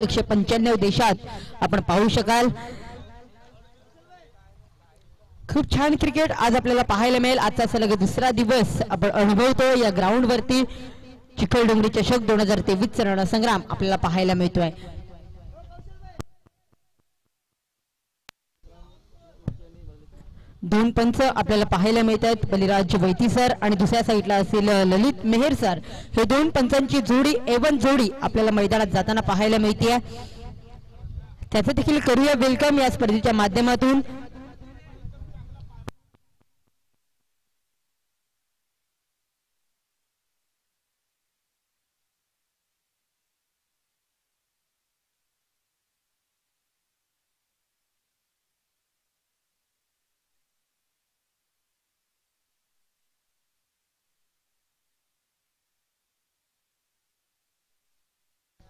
195 देशात आपण पाहू शकाल। खूप छान क्रिकेट आज आपल्याला पाहायला मिळेल। आजचा सलग दुसरा दिवस आपण अनुभवतो या ग्राउंड वरती। चिखलडोंगरी चषक 2023 चा रणसंग्राम आपल्याला पाहायला मिळतोय। दोन पंच आपल्याला पाहायला मिळतात, बलिराज वैती सर आणि दुसऱ्या साईडला असेल ललित मेहर सर। हे दोन पंचांची जोडी A1 जोडी आपल्याला मैदानात जाताना पाहायला मिळते। त्याचं देखील करूया वेलकम या स्पर्धेच्या माध्यमातून।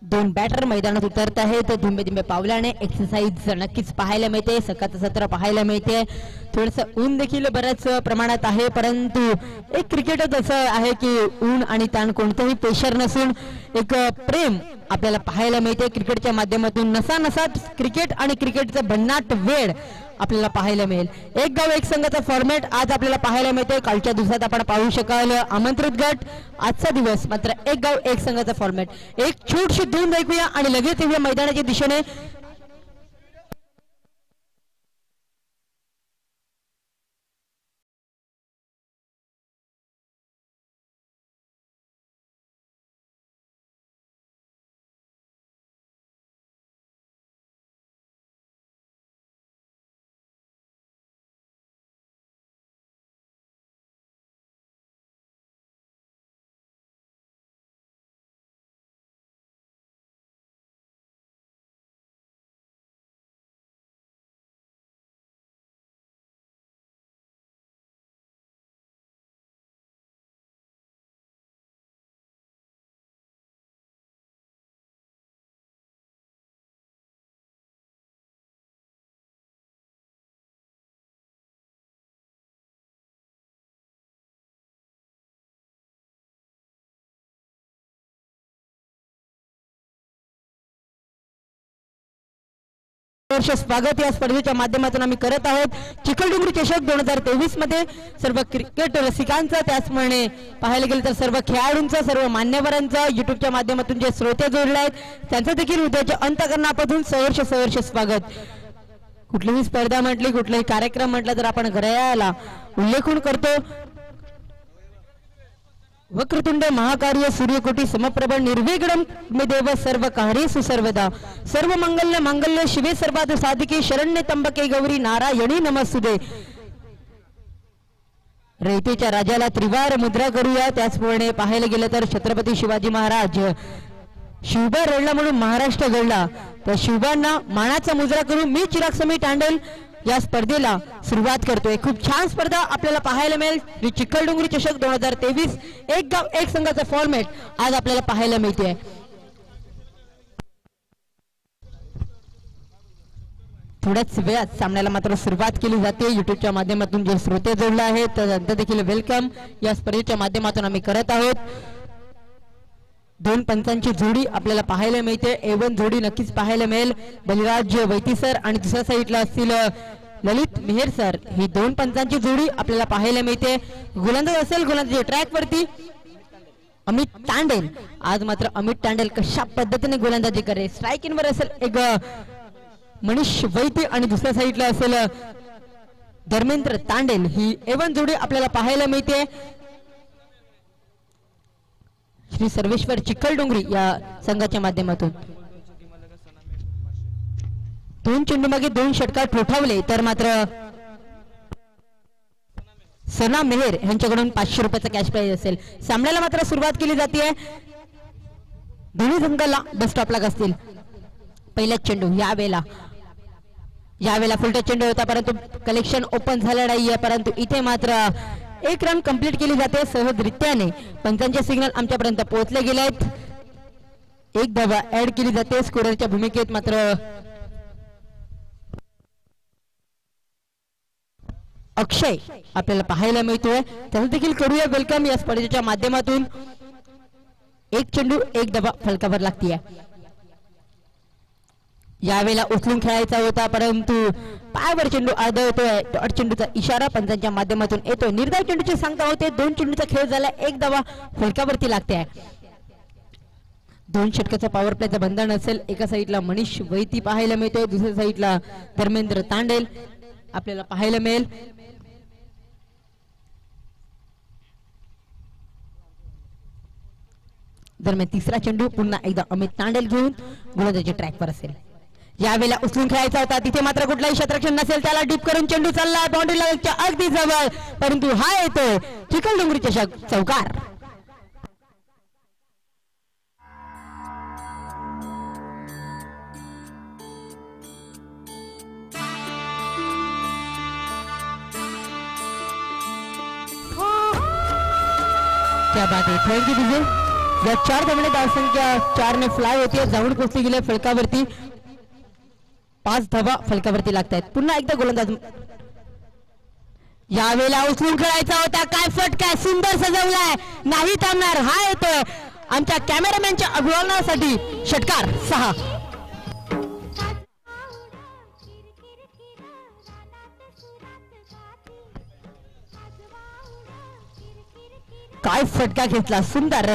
दोन बॅटर मैदानात उतरत आहेत, धुंबे धुंबे पावलाने एक्सरसाइज नक्कीच पाहायला मिळते। सकाळचं सत्र पाहायला मिळते। थोडंसं ऊन देखील बऱ्याच प्रमाणात आहे, परंतु एक क्रिकेटच असं आहे की ऊन आणि ताण कोणतेही प्रेशर नसून एक प्रेम आपल्याला पाहायला मिळते क्रिकेटच्या माध्यमातून। नसानसात क्रिकेट आणि क्रिकेटचा भन्नाट वेळ आपल्याला पाहायला मिळेल। एक गाव एक संघाचा फॉर्मॅट आज आपल्याला पाहायला मिळते। कालच्या दिवसात आपण पाहू शकाल आमंत्रित गट, आजचा दिवस मात्र एक गाव एक संघाचा फॉर्मॅट। एक छोटीशी धून ऐकूया आणि लगेच येऊया मैदानाच्या दिशेने। स्वागत या स्पर्धेच्या माध्यमातून आम्ही करत आहोत। चिखलडोंगरी चषक 2023 मध्ये सर्व क्रिकेट रसिकांचा, त्याचप्रमाणे पाहायला गेलं तर सर्व खेळाडूंचा, सर्व मान्यवरांचा, युट्यूबच्या माध्यमातून जे श्रोते जोडले आहेत त्यांचं देखील हृदयाच्या अंतःकरणापासून सहर्ष स्वागत। कुठलीही स्पर्धा म्हटली, कुठलाही कार्यक्रम म्हटला तर आपण घड्याळाला उल्लेखून करतो। वक्रतुंड महाकार्य सूर्यकोटी समप्रभ निर्विघ्नं देव सर्व कार्येषु सर्वदा सर्व मंगल्य मांगल्य शिवे सर्वार्थ साधिके शरण्ये त्र्यंबके गौरी नारायणी नमस्तुते। रयतेच्या राजाला त्रिवार मुद्रा करूया। त्याचप्रमाणे पाहायला गेलं तर छत्रपती शिवाजी महाराज शिवबा रडला म्हणून महाराष्ट्र घडला, तर शिवबांना मानाचा मुजरा करून मी चिराग समी तांडेल या स्पर्धेला सुरुवात करतोय। खूप छान स्पर्धा आपल्याला पाहायला मिळेल। चिखलडोंगरी चषक 2023 एक गाव एक संघाचा फॉर्मॅट आज आपल्याला पाहायला मिळते। थोड्याच वेळात सामन्याला मात्र सुरुवात केली जाते। युट्यूबच्या माध्यमातून जे श्रोते जोडले आहेत त्यांचं देखील वेलकम या स्पर्धेच्या माध्यमातून आम्ही करत आहोत। दोन पंचांची जोडी आपल्याला पाहायला मिळते। A1 जोडी नक्कीच पाहायला मिळेल, बलिराज वैती सर आणि दुसऱ्या साईडला असतील ललित मेहर सर। ही दोन पंचांची जोडी आपल्याला पाहायला मिळते। गोलंदाज असेल गोलंदाजी ट्रॅक वरती अमित तांडेल। आज मात्र अमित तांडेल कशा पद्धतीने गोलंदाजी करे। स्ट्राइक इन वर असेल एक मनीष वैती आणि दुसऱ्या साईडला असेल धर्मेंद्र तांडेल। ही A1 जोडी आपल्याला पाहायला मिळते। श्री सर्वेश्वर चिखलडोंगरी या संघाच्या माध्यमातून दोन चेंडू मागे दोन षटकार ठोठावले तर मात्र सना मेहर यांच्याकडून 500 रुपयाचा कॅश प्राइज असेल। सामन्याला मात्र सुरुवात केली जाते। दोन्ही संघाला बस स्टॉपला असतील। पहिला चेंडू यावेळेला फुलटा चेंडू होता, परंतु कलेक्शन ओपन झालं नाहीये, परंतु इथे मात्र एक रन कंप्लीट केली जाते सहजरित्याने। पंचांचे सिग्नल आमच्यापर्यंत पोहोचले गेले आहेत। एक धावा ऍड केली जाते स्कोररच्या भूमिकेत। मात्र अक्षय आपल्याला पाहायला मिळतोय, त्याला देखील करूया वेलकम या स्पर्धेच्या माध्यमातून। एक चेंडू एक धावा फलकावर लागतीये। यावेळेला उचलून खेळायचा होता परंतु पायावर चेंडू आदळतोय. डॉट चेंडूचा इशारा पंचांच्या माध्यमातून येतोय. निर्धाव चेंडूची सांगता होते. 2 चेंडूचा खेळ झाला. 1 धावा फलकावरती लागते आहे. 2 षटकाचा पॉवर प्लेचं बंधन असेल. एका साईडला मनीष वैती पाहायला मिळतोय, दुसऱ्या साईडला धर्मेंद्र तांडेल आपल्याला पाहायला मिळेल. दरम्यान तिसरा चेंडू पुन्हा एकदा अमित तांडेल घेऊन गोलंदाजी ट्रॅकवर असेल. यावेळेला उचलून खेळायचा होता. तिथे मात्र कुठलाही क्षेत्ररक्षण नसेल. त्याला डीप करून चेंडू चालला बाउंड्री लाईनच्या अगदी जवळ, परंतु हा येतोय चिखलडोंगरी चषक चौकार. क्या बात आहे. थँक्यू विजय. या 4 धावांनी धावसंख्या 4 ने फ्लाय होती, जाऊन पोहोचली गेले फलकावरती. 5 धावा फलकावरती लागतायत. पुन्हा एकदा गोलंदाज यावेळेला उचलून खेळायचा होता. काय फटका सुंदर सजवलाय, नाही थांबणार. हा येतोय आमच्या कॅमेरामॅनच्या अभिवादनासाठी षटकार 6. काय फटका घेतला, सुंदर.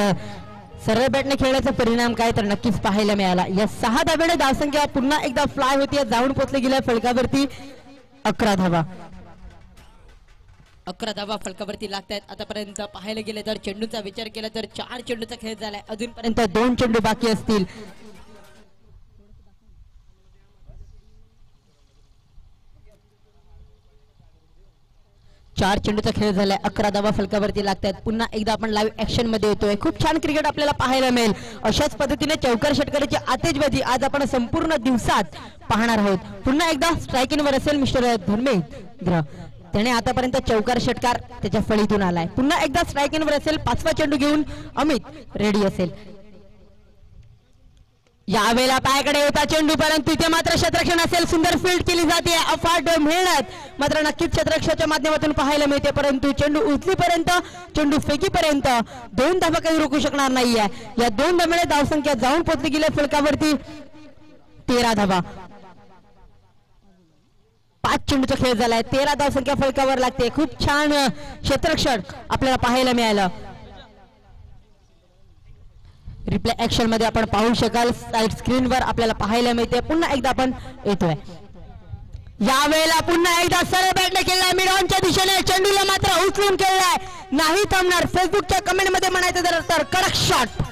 सरळ बॅटने खेळण्याचा परिणाम काय तर नक्कीच पाहायला मिळाला. या 6 धाब्याने धावसंख्या पुन्हा एकदा फ्लाय होती, जाऊन पोहोचले गेल्या फलकावरती. 11 धावा 11 धावा फलकावरती लागतायत. आतापर्यंत पाहायला गेले तर चेंडूचा विचार केला तर 4 चेंडूचा खेळ झालाय. अजूनपर्यंत 2 चेंडू बाकी असतील. 4 चेंडूचा खेळ झालाय. 11 धावा फलकावरती लागतात. पुन्हा एकदा आपण लाईव्ह ऍक्शन मध्ये येतोय. खूप छान क्रिकेट आपल्याला पाहायला मिळेल. अशाच पद्धतीने चौकार षटकाराची आतिषबाजी आज आपण संपूर्ण दिवसात पाहणार आहोत. पुन्हा एकदा स्ट्रायकिंगवर असेल मिस्टर धर्मेंद्र. त्याने आतापर्यंत चौकार षटकार त्याच्या फळीतून आलाय. पुन्हा एकदा स्ट्रायकिंगवर असेल. 5वा चेंडू घेऊन अमित रेडी असेल. यावेळेला पायाकडे होता चेंडू, परंतु इथे मात्र क्षेत्ररक्षण असेल. सुंदर फील्ड केली जाते. अफाट मेहनत मात्र नक्कीच क्षेत्ररक्षणाच्या माध्यमातून पाहायला मिळते. परंतु चेंडू उचलीपर्यंत, चेंडू फेकीपर्यंत 2 धावा काही रोखू शकणार नाहीये. या 2 धाव्याने धावसंख्या जाऊन पोहोचली गेली फलकावरती 13 धावा. 5 चेंडूचा खेळ झालाय. 13 धावसंख्या फलकावर लागते. खूप छान क्षेत्ररक्षण आपल्याला पाहायला मिळालं. रिप्ले ऍक्शन मध्ये आपण पाहू शकाल. साइड स्क्रीनवर आपल्याला पाहायला मिळते. पुन्हा एकदा आपण येतोय. यावेळेला पुन्हा एकदा सरळ बॅटने केलाय. मिड ऑनच्या दिशेने चेंडूला मात्र उचलून खेळलाय, नाही थांबणार. फेसबुकच्या कमेंट मध्ये म्हणायचं तर कडक शॉट.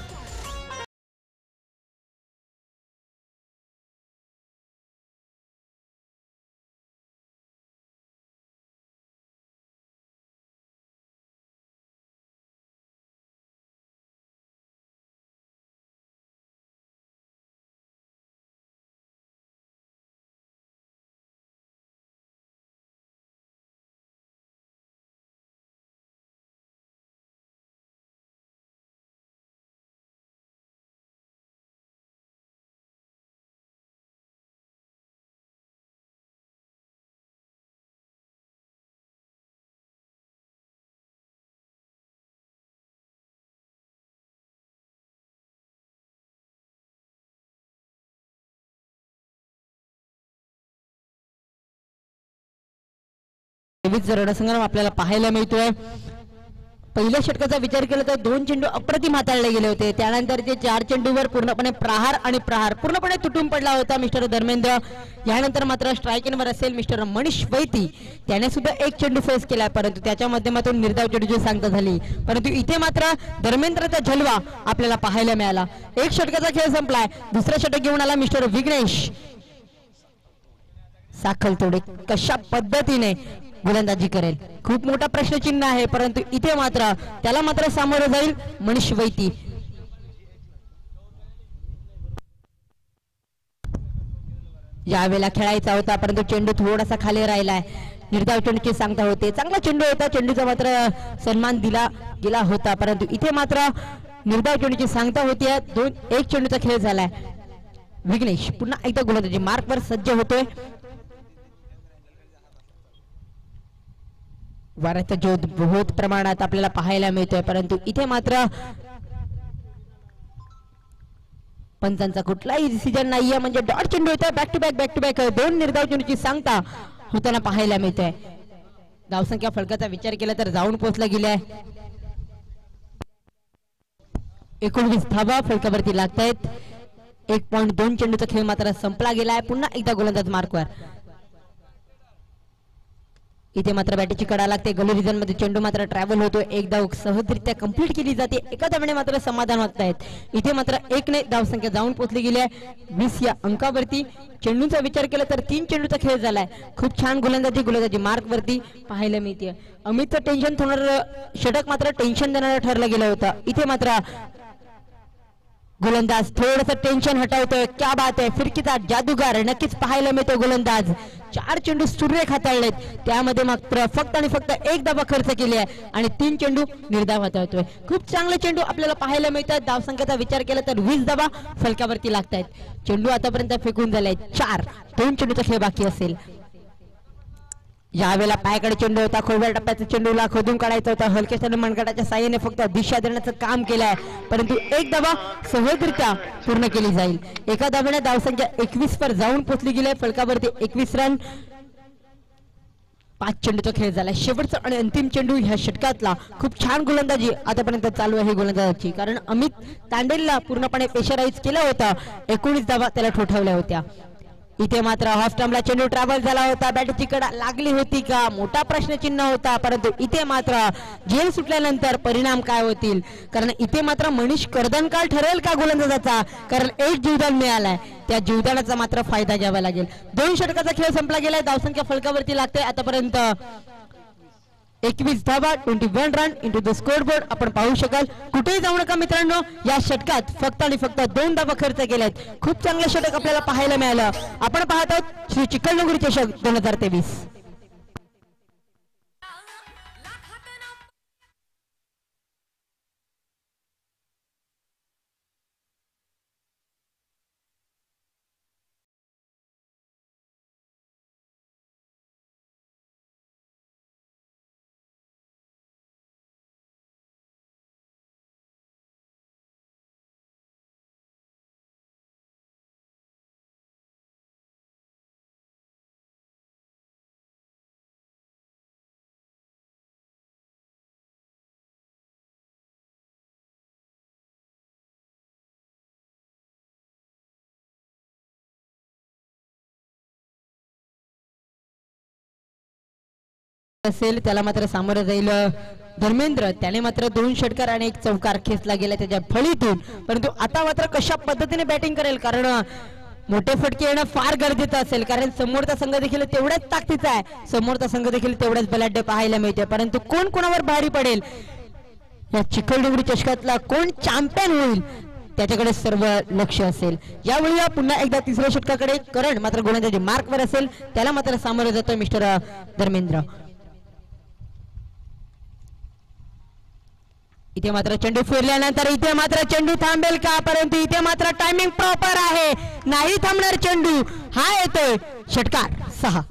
रणसंग्राम आपल्याला पाहायला मिळतोय. पहिल्या षटकाचा विचार केला तर 2 चेंडू अप्रतिम हाताळले गेले होते. त्यानंतर ते 4 चेंडूवर पूर्णपणे प्रहार आणि प्रहार पूर्णपणे तुटून पडला होता मिस्टर धर्मेंद्र. यानंतर मात्र स्ट्रायकिंगवर असेल मिस्टर मनीष वैती. त्याने सुद्धा 1 चेंडू फेस केलाय, परंतु त्याच्या माध्यमातून निर्धाव चेंडूची सांगता झाली. परंतु इथे मात्र धर्मेंद्रचा झलवा आपल्याला पाहायला मिळाला. 1 षटकाचा खेळ संपलाय. दुसरा षटक घेऊन आला मिस्टर विघ्नेश साखलतोडे. कशा पद्धतीने गोलंदाजी करेल, खूप मोठा प्रश्नचिन्ह आहे. परंतु इथे मात्र त्याला मात्र सामोरं जाईल मनीष वैती. यावेळेला खेळायचा होता, परंतु चेंडू थोडासा खाली राहिलाय. निर्धाव चेंडूची सांगता होते. चांगला चेंडू होता. चेंडूचा मात्र सन्मान दिला गेला होता, परंतु इथे मात्र निर्धाव चेंडूची सांगता होती. 1 चेंडूचा खेळ झालाय. विघ्नेश पुन्हा एकदा गोलंदाजी मार्कवर सज्ज होतोय. वाऱ्याचा जोत बहुत प्रमाणात आपल्याला पाहायला मिळतोय, परंतु इथे मात्र पंचांचा कुठलाही डिसिजन नाहीये, म्हणजे डॉट चेंडू होता, बॅक टू बॅक दोन निर्धाव चेंडूची सांगता होताना पाहायला मिळते. धावसंख्या फलकाचा विचार केला तर जाऊन पोहोचला गेलाय. 19 धावा फलकावरती लागतायत. 1.2 चेंडूचा खेळ मात्र संपला गेलाय. पुन्हा एकदा गोलंदाज मार्कवर. इथे मात्र बॅटीची कडा लागते. गली रिजन मध्ये चेंडू मात्र ट्रॅव्हल होतो. एक धाव सहजरित्या कंप्लीट केली जाते. एका धावेने मात्र समाधान होत आहेत. इथे मात्र 1 धावसंख्या जाऊन पोहोचली गेली आहे 20 या अंकावरती. चेंडूचा विचार केला तर 3 चेंडूचा खेळ झालाय. खूप छान गोलंदाजी मार्क वरती पाहायला मिळते. अमितचं टेन्शन थोडं षटक मात्र टेन्शन देणारं ठरलं गेलं होतं. इथे मात्र गोलंदाज थोडंसं टेन्शन हटवतोय. क्या बात आहे, फिरकीचा जादूगार नक्कीच पाहायला मिळतो. गोलंदाज 4 चेंडू सुरेख हाताळलेत, त्यामध्ये मात्र फक्त आणि फक्त 1 धावा खर्च केली आहे आणि 3 चेंडू निर्धाव हाताळतोय. खूप चांगले चेंडू आपल्याला पाहायला मिळतात. धावसंख्येचा विचार केला तर 20 धावा फलकावरती लागतायत. चेंडू आतापर्यंत फेकून झालाय 4. 2 चेंडूचा खेळ बाकी असेल. यावेळेला पायाकडे चेंडू होता. खोलवर टप्प्याचा चेंडूला खोदून काढायचा होता. हलक्या मनगटाच्या साह्याने फक्त दिशा देण्याचं काम केलंय, परंतु 1 धावा सहजरित्या पूर्ण केली जाईल. एका धावेने धावसंख्या 21 वर जाऊन पोहोचली गेली. फलकावरती 21 रन. 5 चेंडूचा खेळ झाला. शेवटचा आणि अंतिम चेंडू ह्या षटकातला. खूप छान गोलंदाजी आतापर्यंत चालू आहे गोलंदाजाची, कारण अमित तांडेलला पूर्णपणे प्रेशराईज केलं होतं. 19 धावा त्याला ठोठावल्या होत्या. इथे मात्र हाफ स्टंपला चेंडू ट्रॅव्हल झाला होता. बॅटची कडा लागली होती का, मोठा प्रश्नचिन्ह होता. परंतु इथे मात्र झेल सुटल्यानंतर परिणाम काय होतील, कारण इथे मात्र मनीष कर्दनकाळ ठरेल का गोलंदाजाचा, कारण 1 जीवदान मिळालाय. त्या जीवदानाचा मात्र फायदा घ्यावा लागेल. 2 षटकाचा खेळ संपला गेलाय. धावसंख्या फलकावरती लागते आतापर्यंत 21 धावा, 21 रन इंटू द स्कोरबोर्ड. आपण पाहू शकाल. कुठेही जाऊ नका मित्रांनो, या षटकात फक्त आणि फक्त 2 धावा खर्च केल्यात. खूप चांगलं षटक आपल्याला पाहायला मिळालं. आपण पाहत आहोत श्री चिखलदुर्ग चषक 2023. असेल त्याला मात्र सामोरं जाईल धर्मेंद्र. त्याने मात्र 2 षटकार आणि 1 चौकार खेचला गेला त्याच्या फळीतून. परंतु आता मात्र कशा पद्धतीने बॅटिंग करेल, कारण मोठे फटके येणं फार गरजेचं असेल, कारण समोरचा संघ देखील तेवढ्याच ताकदीचा आहे. समोरचा संघ देखील तेवढ्याच बलाढ्य पाहायला मिळते. परंतु कोण कोणावर भारी पडेल, या चिखलदुर्ग चषकातला कोण चॅम्पियन होईल त्याच्याकडे सर्व लक्ष असेल. यावेळी पुन्हा एकदा 3ऱ्या षटकाकडे करण मात्र गोलंदाजी मार्कवर असेल. त्याला मात्र सामोरं जातो मिस्टर धर्मेंद्र. इथे मात्र चेंडू फिरल्यानंतर इथे मात्र चेंडू थांबेल का, परंतु इथे मात्र टायमिंग प्रॉपर आहे, नाही थांबणार चेंडू. हा येतोय षटकार 6.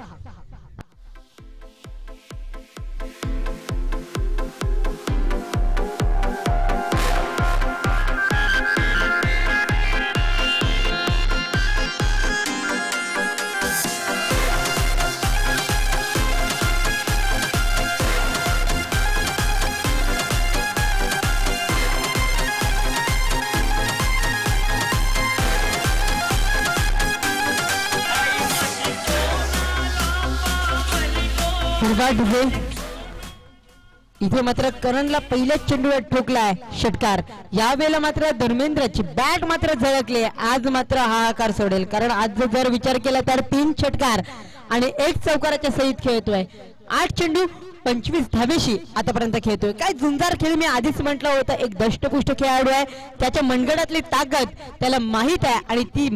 इथे मात्र करणला पहिल्याच चेंडूवर ठोकलाय षटकार. यावेळेला मात्र धर्मेंद्रची बॅट मात्र झळकली. आज मात्र हाहाकार सोडेल, कारण आज जर विचार केला तर 3 षटकार आणि 1 चौकाराच्या सहित खेळतोय. 8 चेंडू 25 धावेशी आतापर्यंत खेळतोय. काय झुंजार खेळ मी आधीच म्हटलं होतं. एक दष्टपुष्ट खेळाडू आहे, त्याच्या मनगडातली ताकद त्याला माहित आहे आणि ती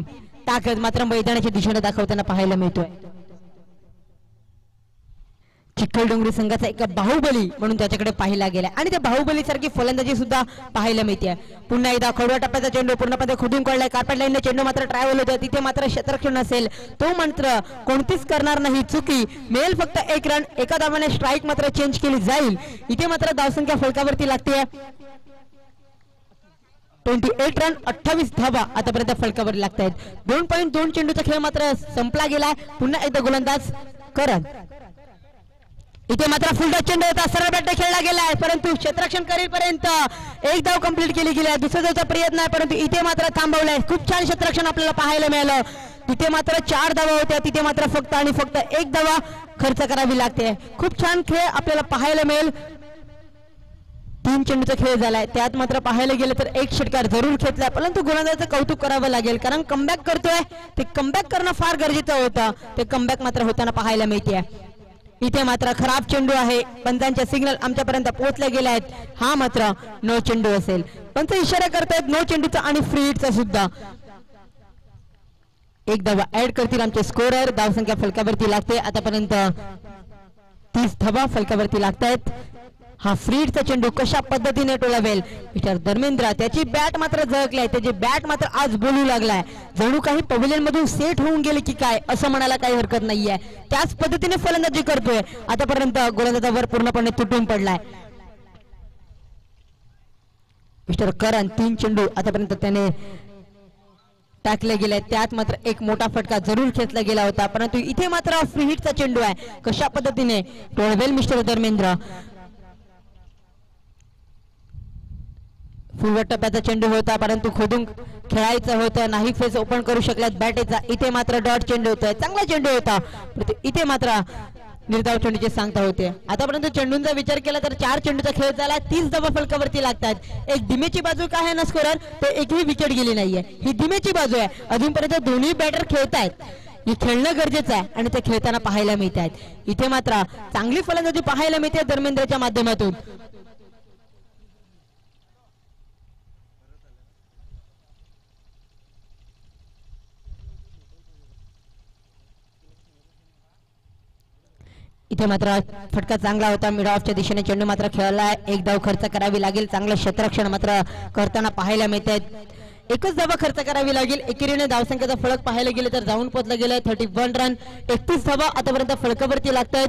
ताकद मात्र मैदानाच्या दिशेने दाखवताना पाहायला मिळतोय. चिखलडोंगरी संघाचा एक बाहुबली म्हणून त्याच्याकडे पाहिला गेला आणि त्या बाहुबली सारखी फलंदाजी सुद्धा पाहायला मिळते. पुन्हा एकदा खोडवा टप्प्याचा चेंडू पूर्णपणे खोदून काढलाय. कार्पेट लाईनने चेंडू मात्र ट्रॅव्हल होतो. तिथे मात्र क्षेत्ररक्षण असेल, तो मात्र कोणतीच करणार नाही चुकी. मेल फक्त 1 रन. एका धावाने स्ट्राईक मात्र चेंज केली जाईल. इथे मात्र धावसंख्या फलकावरती लागते 28 रन 28 धावा आतापर्यंत फलकावर लागत आहेत. 2.2 चेंडूचा खेळ मात्र संपला गेलाय. पुन्हा एकदा गोलंदाज करण. इथे मात्र फुलडा चेंडू होता, सरळ बॅट खेळला गेलाय, परंतु क्षेत्ररक्षण करीपर्यंत एक धाव कंप्लीट केली गेली आहे. दुसऱ्या धावचा प्रयत्न आहे, परंतु इथे मात्र थांबवलाय. खूप छान क्षेत्ररक्षण आपल्याला पाहायला मिळालं. तिथे मात्र 4 धावा होत्या, तिथे मात्र फक्त आणि फक्त एक धावा खर्च करावी लागते. खूप छान खेळ आपल्याला पाहायला मिळेल. 3 चेंडूचा खेळ झालाय, त्यात मात्र पाहायला गेलं तर एक षटकार जरूर घेतलाय, परंतु गोलंदाजाचं कौतुक करावं लागेल, कारण कमबॅक करतोय. ते कमबॅक करणं फार गरजेचं होतं. ते कमबॅक मात्र होताना पाहायला मिळते. इथे मात्र खराब चेंडू आहे. पंचांचे सिग्नल आमच्यापर्यंत पोहोचले गेले आहेत. हा मात्र नो चेंडू असेल. पंच इशारा करतायत नो चेंडूचा आणि फ्री हिटचा सुद्धा. एक धावा ऍड करतील आमचे स्कोरर. धावसंख्या फलकावरती लागते. आतापर्यंत 30 धावा फलकावरती लागतायत. हा फ्री हिटचा चेंडू कशा पद्धतीने टोलावेल मिस्टर धर्मेंद्र. त्याची बॅट मात्र झळकलाय. त्याची बॅट मात्र आज बोलू लागलाय. जणू काही पवेलियन मधून सेट होऊन गेले की काय असं म्हणायला काही हरकत नाहीये. त्याच पद्धतीने फलंदाजी करतोय. आतापर्यंत गोलंदाजावर पूर्णपणे तुटून पडलाय. मिस्टर करण 3 चेंडू आतापर्यंत त्याने टाकले गेले, त्यात मात्र एक मोठा फटका जरूर खेचला गेला होता, परंतु इथे मात्र फ्री हिटचा चेंडू आहे. कशा पद्धतीने टोळवेल मिस्टर धर्मेंद्र. फुलवट टप्प्याचा चेंडू होता, परंतु खोदून खेळायचं होतं, नाही फेस ओपन करू शकल्यात बॅटेचा. इथे मात्र डॉट चेंडू होतोय, चांगला चेंडू होता, इथे मात्र निर्धाव चेंडूचे सांगता होते. आतापर्यंत चेंडूंचा विचार केला तर 4 चेंडूचा खेळ झाला. 30 धावा फलकावरती लागतात. एक धीमेची बाजू काय आहे ना स्कोरर, ते एकही विकेट गेली नाहीये. ही धीमेची बाजू आहे. अजूनपर्यंत दोन्ही बॅटर खेळतायत. हे खेळणं गरजेचं आहे आणि ते खेळताना पाहायला मिळत आहेत. इथे मात्र चांगली फलंदाजी पाहायला मिळते धर्मेंद्रच्या माध्यमातून. इथे मात्र फटका चांगला होता. मिड ऑफच्या दिशेने चेंडू मात्र खेळलाय. एक धाव खर्च करावी लागेल. चांगलं क्षेत्ररक्षण मात्र करताना पाहायला मिळत आहेत. एकच धावा खर्च करावी लागेल. एकेरीने धावसंख्येचा फलक पाहायला गेले तर जाऊन पोहोचला गेलाय 31 रन. 31 धावा आतापर्यंत फलकावरती लागतात.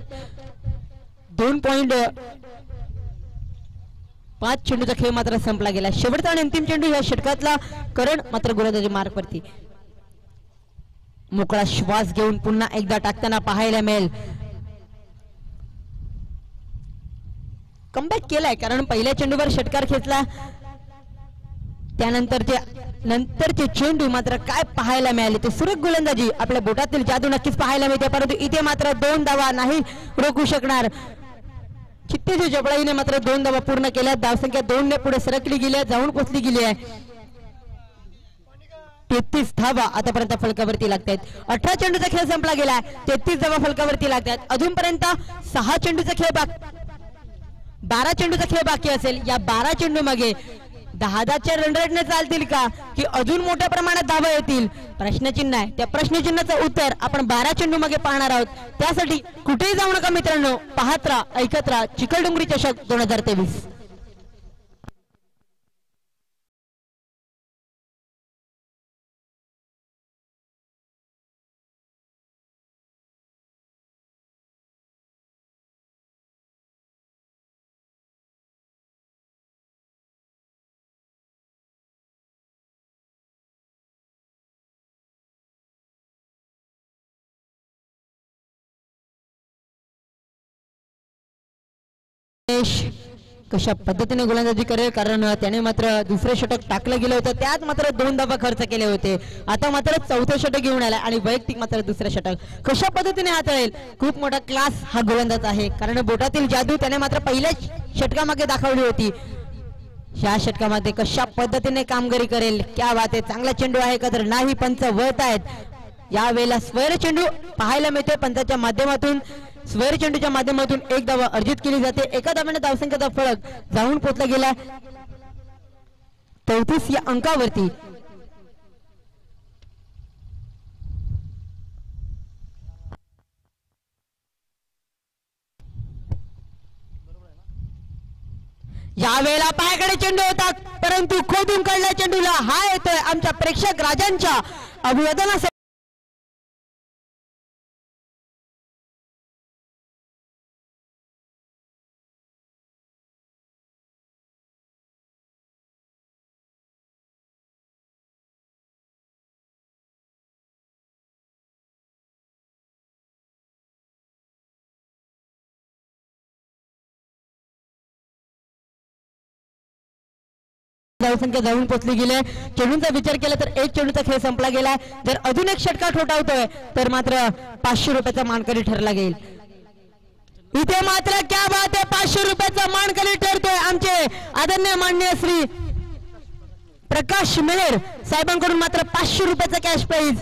2.5 चेंडूचा खेळ मात्र संपला गेला. शेवटचा आणि अंतिम चेंडू या षटकातला. करण मात्र गोलंदाजी मार्कवरती मोकळा श्वास घेऊन पुन्हा एकदा टाकताना पाहायला मिळेल. कमबॅक केलाय, कारण पहिल्या चेंडूवर षटकार खेचला, त्यानंतरचे चेंडू मात्र काय पाहायला मिळाले. ते सुरेख गोलंदाजी, आपल्या बोटातील जादू नक्कीच पाहायला मिळते, परंतु इथे मात्र 2 धावा नाही रोखू शकणार. चित्तेजी जबळाईने मात्र 2 धावा पूर्ण केल्या. धावसंख्या 2 ने पुढे सरकली गेली आहे, जाऊन पोचली गेली आहे. 33 धावा आतापर्यंत फलकावरती लागतात. 18 चेंडूचा खेळ संपला गेलाय. 33 धावा फलकावरती लागतात. अजूनपर्यंत 6 चेंडूचा खेळ 12 चेंडूचा खेळ बाकी असेल. या 12 चेंडू मागे 10-10च्या रन रेटने चालतील का, की अजून मोठ्या प्रमाणात धावा येतील, प्रश्नचिन्ह आहे. त्या प्रश्नचिन्हाचं उत्तर आपण 12 चेंडू मागे पाहणार आहोत. त्यासाठी कुठेही जाऊ नका मित्रांनो, पाहत राहा, ऐकत राहा चिखलडोंगरी चषक 2023. कशा पद्धतीने गोलंदाजी करेल, कारण त्याने मात्र दुसरे षटक टाकलं गेलं होतं, त्यात मात्र 2 धावा खर्च केले होते. आता मात्र 4थं षटक घेऊन आला आणि वैयक्तिक मात्र दुसरं षटक कशा पद्धतीने हाताळेल. खूप मोठा क्लास हा गोलंदाज आहे, कारण बोटातील जादू त्याने मात्र पहिल्या षटकामागे दाखवली होती. या षटकामध्ये कशा पद्धतीने कामगिरी करेल, क्या बात आहे. चांगला चेंडू आहे का तर नाही, पंच वळत आहेत. यावेळेला स्वैर चेंडू पाहायला मिळते. पंचाच्या माध्यमातून स्वैर चेंडूच्या माध्यमातून एक धावा अर्जित केली जाते. एका धाव्याने धावसंख्येचा फलक जाऊन पोहोचला गेला 34 या अंकावरती. यावेळेला पायाकडे चेंडू होता, परंतु खोदून काढल्या चेंडूला हा येतोय आमच्या प्रेक्षक राजांच्या अभिवादनासाठी. धावसंख्या जाऊन पोहोचली गेली. चेंडूंचा विचार केला तर एक चेंडूचा खेळ संपला गेला. जर अजून एक षटकार ठोठावतोय तर मात्र 500 रुपयाचा मानकरी ठरला गेल. इथे मात्र क्या बात आहे, 500 रुपयाचा मानकरी ठरतोय आमचे आदरणीय माननीय श्री प्रकाश मेहर साहेबांकडून मात्र 500 रुपयाचा कॅश प्राइज.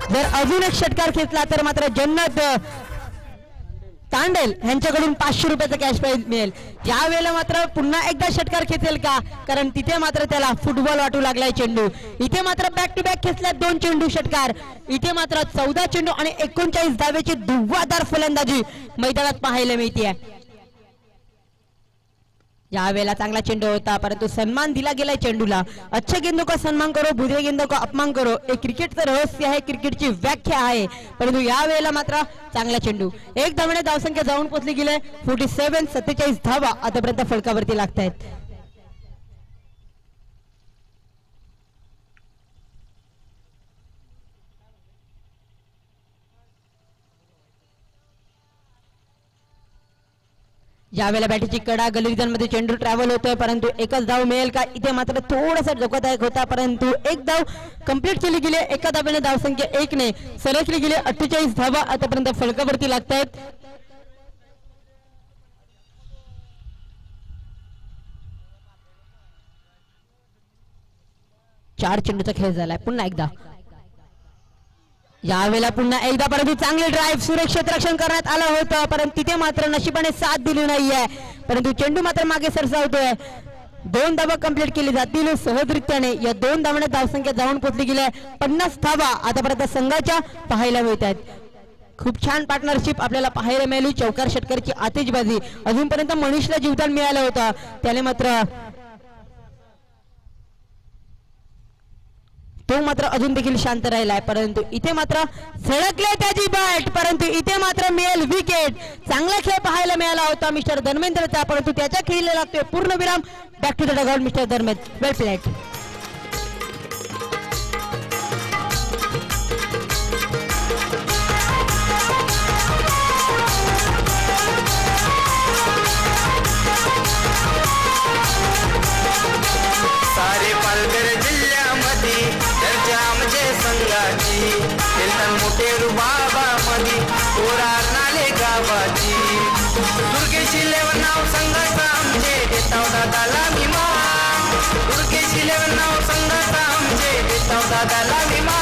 जर अजून एक षटकार खेचला तर मात्र जन्नत तांडेल यांच्याकडून 500 रुपयाचा कॅश प्राइज मिळेल. या वेळेला मात्र पुन्हा एकदा षटकार खेचेल का, कारण तिथे मात्र त्याला फुटबॉल वाटू लागलाय चेंडू. इथे मात्र बॅक टू बॅक खेचल्यात 2 चेंडू षटकार. इथे मात्र 14 चेंडू आणि 39 धावेची धुव्वाधार फलंदाजी मैदानात पाहायला मिळते. यावेळेला चांगला चेंडू होता परंतु सन्मान दिला गेलाय चेंडूला. अच्छे गेंदों का सम्मान करो, बुरे गेंदों का अपमान करो, हे क्रिकेटचं रहस्य आहे, क्रिकेटची व्याख्या आहे. परंतु या वेळेला मात्र चांगला चेंडू. एक धावाने धावसंख्या जाऊन पोहोचली गेली 47. 47 धावा आतापर्यंत फलकावरती लागतायत. ज्यावेळेला बॅटीची कडा गलिजनमध्ये चेंडू ट्रॅव्हल होतोय परंतु एकच धाव मिळेल का. इथे मात्र थोडासा धोकादायक होता परंतु एक धाव कंप्लीट केली गेली. एका धावेने धावसंख्या 1 ने सरकली गेली. 48 धावा आतापर्यंत फलकावरती लागतायत. चार चेंडूचा खेळ झालाय. पुन्हा एकदा यावेळेला पुन्हा एकदा परंतु चांगले ड्राईव्ह सुरक्षित रक्षण करण्यात आलं होतं परंतु तिथे मात्र नशिबाने साथ दिली नाहीये. परंतु चेंडू मात्र मागे सरसावतोय. 2 धावा कंप्लीट केली जातील सहजरित्याने. या 2 धावाने धावसंख्या जाऊन पोहोचली गेली 50 धावा आतापर्यंत संघाच्या पाहायला मिळत आहेत. खूप छान पार्टनरशिप आपल्याला पाहायला मिळाली. चौकार षटकारची आतिषबाजी. अजूनपर्यंत मनीषला जीवदान मिळालं होतं, त्याने मात्र तो मात्र अजून देखील शांत राहिलाय परंतु इथे मात्र झळकले त्याची बॅट परंतु इथे मात्र मिळेल विकेट. चांगला खेळ पाहायला मिळाला होता मिस्टर धर्मेंद्रचा परंतु त्याच्या खेळीला लागतोय पूर्णविराम. Back to the dugout mister Dharmendra. Well played. सारे पालघर जिल्ह्यामध्ये चर्चा आमचे संघाची. मोठे रुबाबा मध्ये कोरार नाले गावाची. दुर्गेश 11 नाव संघाचा आमचे देताव दादाला विमान. दुर्गेश 11 नाव संघाचा आमचे देताव दादाला विमान.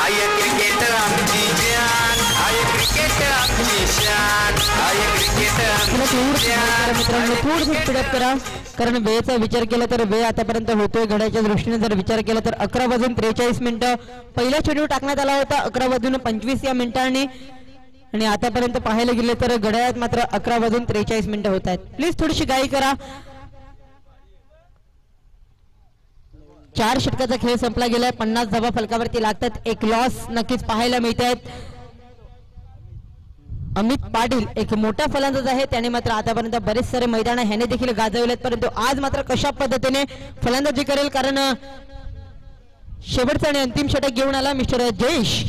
आय क्रिकेट आमची जान, आय क्रिकेट आमची शान, आय क्रिकेट आमची जान. मित्रांनो थोडं स्पीडअप करा कारण वेळेचा विचार केला तर वेळ आतापर्यंत होतोय. घड्याच्या दृष्टीने जर विचार केला तर 11:43 पहिला चेंडू टाकण्यात आला होता 11:25 या मिनिटांनी आणि आतापर्यंत पाहायला गेले तर घड्याळात मात्र 11:43 होत आहेत. प्लीज थोडीशी घाई करा. 4 षटकाचा खेळ संपला गेलाय. 50 धावा फलकावरती लागतात. एक लॉस नक्कीच पाहायला मिळत आहेत. अमित पाटील एक मोठा फलंदाज आहे, त्याने मात्र आतापर्यंत बरेच सारे मैदान ह्याने देखील गाजवलेत परंतु आज मात्र कशा पद्धतीने फलंदाजी करेल कारण शेवटचा आणि अंतिम षटक घेऊन आला मिस्टर जयेश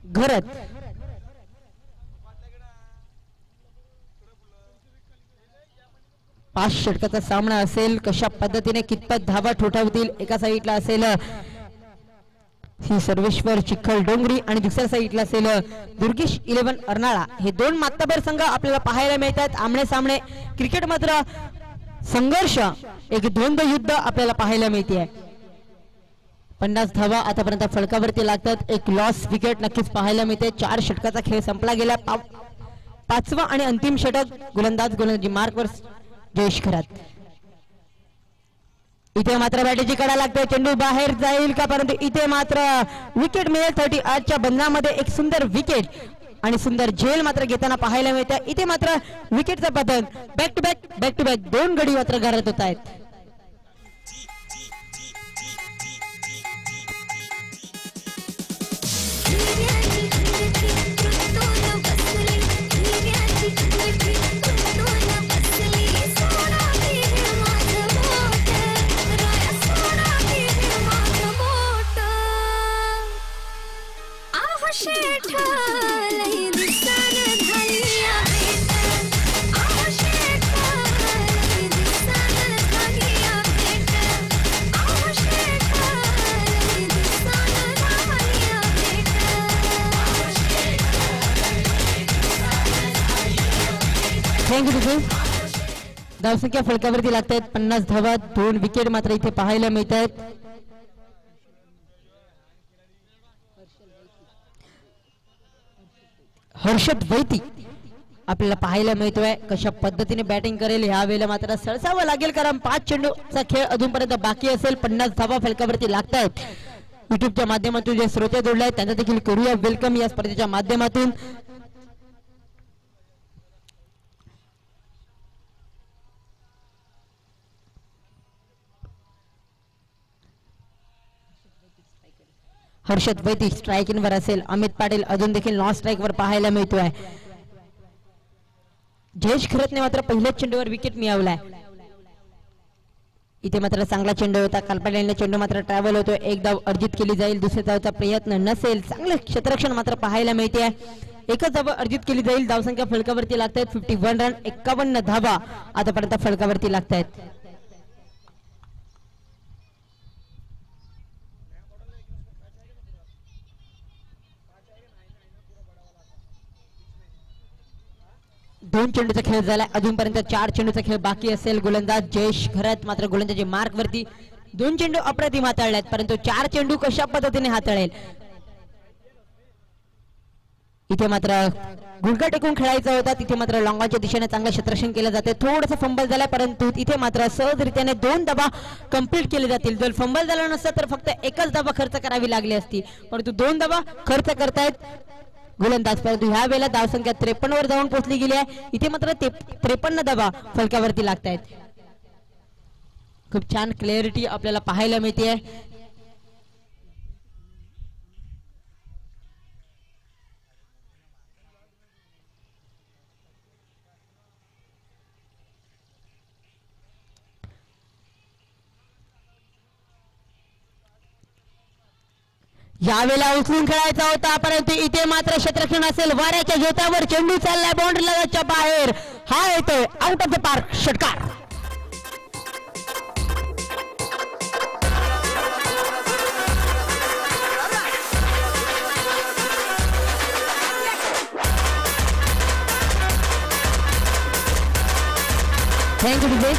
घरत. पाच षटकाचा सामना असेल. कशा पद्धतीने कितपत धावा ठोठावतील. एका साईडला असेल ही सर्वेश्वर चिखल डोंगरी आणि दुसऱ्या साईडला असेल दुर्गेश 11 अर्नाळा. हे 2 मातबर संघ आपल्याला पाहायला मिळतात. आमने सामने क्रिकेट मात्र संघर्ष एक द्वंद्व युद्ध आपल्याला पाहायला मिळते. 50 धावा आतापर्यंत फलकावरती लागतात. एक लॉस विकेट नक्कीच पाहायला मिळते. 4 षटकाचा खेळ संपला गेला. 5वा आणि अंतिम षटक गोलंदाजी मार्कवर जयेश खरात. इथे मात्र बॅटीची कडा लागते. चेंडू बाहेर जाईल का परंतु इथे मात्र विकेट मिळेल. 38 च्या बंधामध्ये एक सुंदर विकेट आणि सुंदर झेल मात्र घेताना पाहायला मिळते. इथे मात्र विकेटचा पतन. बॅक टू बॅक 2 गडी मात्र घरात होत आहेत. शेठ लई दिसताना झाली थँक्यू तिथे धावसंख्या फलकावरती लागतायत 50 धावा 2 विकेट मात्र इथे पाहायला मिळत आहेत. हर्षद वैती आपल्याला पाहायला मिळतोय कशा पद्धतीने बॅटिंग करेल ह्या वेळेला मात्र सळसावं लागेल कारण 5 चेंडूचा खेळ अजूनपर्यंत बाकी असेल. 50 धावा फलकावरती लागतायत. युट्यूबच्या माध्यमातून जे श्रोते जोडले आहेत त्यांना देखील करूया वेलकम या स्पर्धेच्या माध्यमातून. हर्षद वैती स्ट्रायकिंग वर असेल. अमित पाटील अजून देखील नॉन स्ट्राईक वर पाहायला मिळतोय. जयेश खरतने मात्र पहिल्याच चेंडूवर विकेट मिळवलाय. इथे मात्र चांगला चेंडू होता. कालपाड्याने चेंडू मात्र ट्रॅव्हल होतो. एक धाव अर्जित केली जाईल. दुसऱ्या धावचा प्रयत्न नसेल. चांगलं क्षेत्ररक्षण मात्र पाहायला मिळते. एकच धाव अर्जित केली जाईल. धावसंख्या फलकावरती लागतायत 51 रन 51 धावा आतापर्यंत फलकावरती लागतायत. दोन चेंडूचा खेळ झालाय. अजूनपर्यंत 4 चेंडूचा खेळ बाकी असेल. गोलंदाज जयेश खरत मात्र गोलंदाजी मार्क वरती 2 चेंडू अप्रतिम हाताळलेत परंतु 4 चेंडू कशा पद्धतीने हाताळेल. इथे मात्र गुडघा टेकून खेळायचा होता. तिथे मात्र लॉंगाच्या दिशेने चांगलं क्षेत्ररक्षण केलं जाते. थोडंसं फंबल झालाय परंतु इथे मात्र सहजरित्याने 2 धावा कंप्लीट केले जातील. जर फंबल झाला नसता तर फक्त एकच धावा खर्च करावी लागली असती परंतु 2 धावा खर्च करतायत गोलंदाज. परंतु ह्या वेळेला धावसंख्या 53 वर जाऊन पोहोचली गेली आहे. इथे मात्र 53 धावा फलकावरती लागतायत. खूप छान क्लॅरिटी आपल्याला पाहायला मिळते. यावेळेला उचलून खेळायचा होता परंतु इथे मात्र क्षेत्ररक्षण असेल. वाऱ्याच्या जोतावर चेंडू चाललाय बाउंड्री लगतच्या बाहेर. हा येतोय आउट ऑफ द पार्क षटकार. Thank you DJ.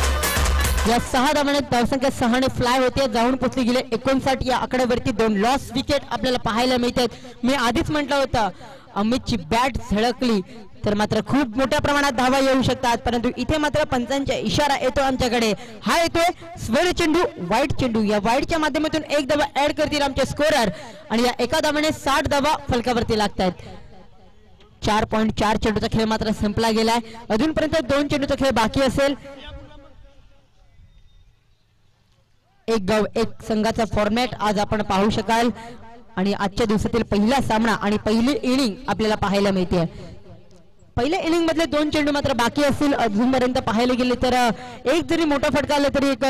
या 6 धावांनी धावसंख्या 6 ने फ्लाय होते जाऊन पोचली गेले 59 या आकड्यावरती 2 लॉस विकेट आपल्याला पाहायला मिळतात. मी आधीच म्हटलं होतं अमितची बॅट झळकली तर मात्र खूप मोठ्या प्रमाणात धावा येऊ शकतात परंतु इथे मात्र पंचांचा इशारा येतो आमच्याकडे. हा येतोय स्वर्ण चेंडू व्हाईट चेंडू. या व्हाईटच्या माध्यमातून एक धावा ऍड करतील आमचे स्कोरर आणि या एका धावाने 60 धावा फलकावरती लागतात. 4.4 चेंडूचा खेळ मात्र संपला गेलाय. अजूनपर्यंत 2 चेंडूचा खेळ बाकी असेल. एक गाव एक संघाचा फॉर्मॅट आज आपण पाहू शकाल आणि आजच्या दिवसातील पहिला सामना आणि पहिली इनिंग आपल्याला पाहायला मिळते. पहिल्या इनिंग मधले 2 चेंडू मात्र बाकी असतील. अजूनपर्यंत पाहायला गेले तर एक जरी मोठा फटका आला तरी एक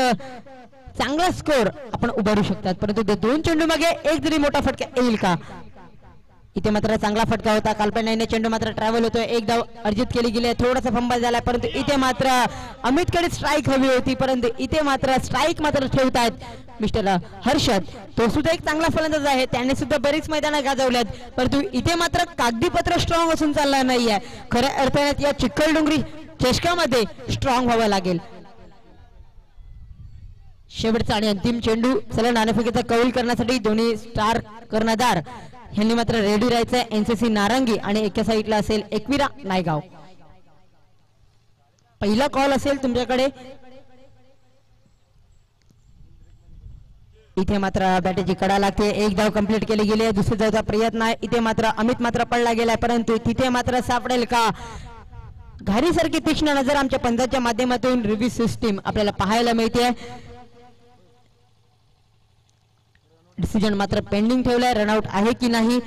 चांगला स्कोर आपण उभारू शकतात परंतु 2 चेंडू मागे एक जरी मोठा फटका येईल का. इथे मात्र चांगला फटका होता. काल्पनिक चेंडू मात्र ट्रॅव्हल होतोय. एक धाव अर्जित केली गेली. थोडासा फंबल झाला परंतु इथे मात्र अमितकडे स्ट्राईक हवी होती परंतु इथे मात्र स्ट्राईक मात्र ठेवतायत मिस्टर हर्षद. तो सुद्धा एक चांगला फलंदाज आहे. त्याने सुद्धा बरीच मैदानं गाजवल्यात परंतु इथे मात्र कागदीपत्र स्ट्रॉंग असून चालला नाहीये. खऱ्या अर्थाने या चिखलडोंगरी चषकामध्ये स्ट्रॉंग व्हावं लागेल. शेवटचा आणि अंतिम चेंडू. चला नाणेफेकीचा कौल करण्यासाठी दोन्ही स्टार कर्णधार यांनी मात्र रेडी राहायचंय. एनसीसी नारंगी आणि एका साईडला असेल एकविरा नायगाव. पहिला कॉल असेल तुमच्याकडे. इथे मात्र बॅटची कडा लागते. एक धाव कंप्लीट केली गेली आहे. दुसरी धावचा प्रयत्न आहे. इथे मात्र अमित मात्र पडला गेलाय परंतु तिथे मात्र सापडेल का. घारीसारखी तीक्ष्ण नजर आमच्या पंचाच्या माध्यमातून रिव्ह्यू सिस्टीम आपल्याला पाहायला मिळते. डिसिजन मात्र पेंडिंग ठेवलाय. रनआउट आहे की नाही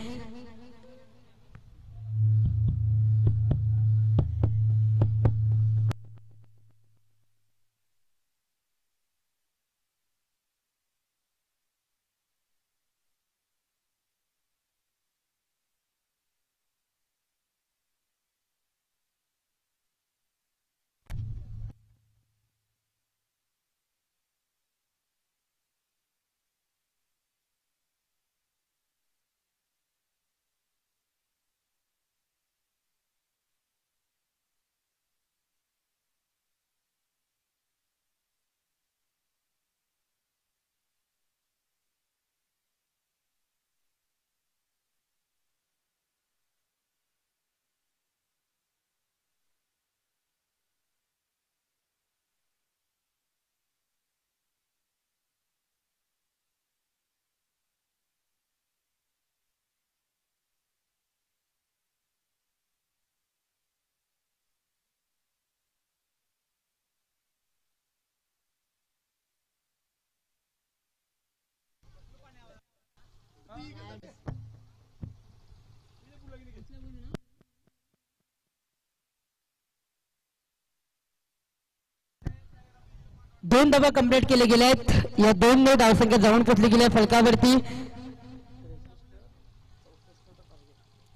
2 धावा कंप्लीट केले गेले आहेत. या 2 धावसंख्या जाऊन पोचली गेली आहे फलकावरती.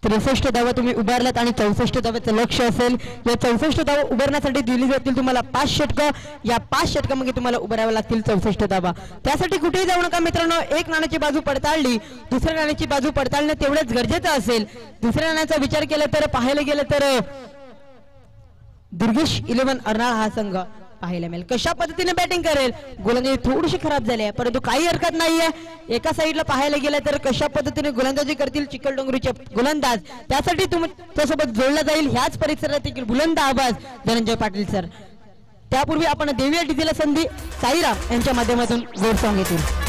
63 धावा तुम्ही उभारल्यात आणि 64 धाव्याचं लक्ष असेल. या 64 धावा उभारण्यासाठी दिली जातील तुम्हाला 5 षटकं. या 5 षटकांमध्ये तुम्हाला उभाराव्या लागतील 64 धावा. त्यासाठी कुठेही जाऊ नका मित्रांनो. एक नाण्याची बाजू पडताळली, दुसऱ्या नाण्याची बाजू पडताळणं तेवढंच गरजेचं असेल. दुसऱ्या नाण्याचा विचार केला तर पाहायला गेलं तर दुर्गेश 11 अर्नाळा हा संघ पाहायला मिळेल. कशा पद्धतीने बॅटिंग करेल. गोलंदाजी थोडीशी खराब झाली आहे परंतु काही हरकत नाहीये. एका साईडला पाहायला गेलं तर कशा पद्धतीने गोलंदाजी करतील चिखलडोंगरीचे गोलंदाज त्यासाठी तुमच्यासोबत जोडला जाईल ह्याच परिसरातील बुलंद आवाज धनंजय पाटील सर. त्यापूर्वी आपण देऊया डीजेला संधी. साईराम यांच्या माध्यमातून गोड सॉंग येतील.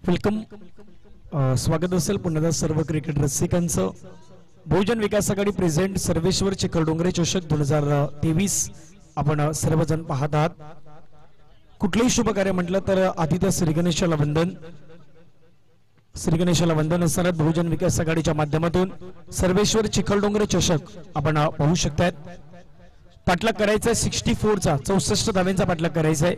वेलकम. स्वागत असेल पुन्हा सर्व क्रिकेट रसिकांचं. बहुजन विकास आघाडी प्रेझेंट सर्वेश्वर चिखलडोंगरे चषक 2023 आपण सर्वजण पाहत आहात. कुठलेही शुभ कार्य म्हटलं तर आधी त्या श्रीगणेशाला वंदन असणार. बहुजन विकास आघाडीच्या माध्यमातून सर्वेश्वर चिखलडोंगरे चषक आपण पाहू शकतात. पाठलाग करायचा 64चा 64 धाव्यांचा पाठलाग करायचा आहे.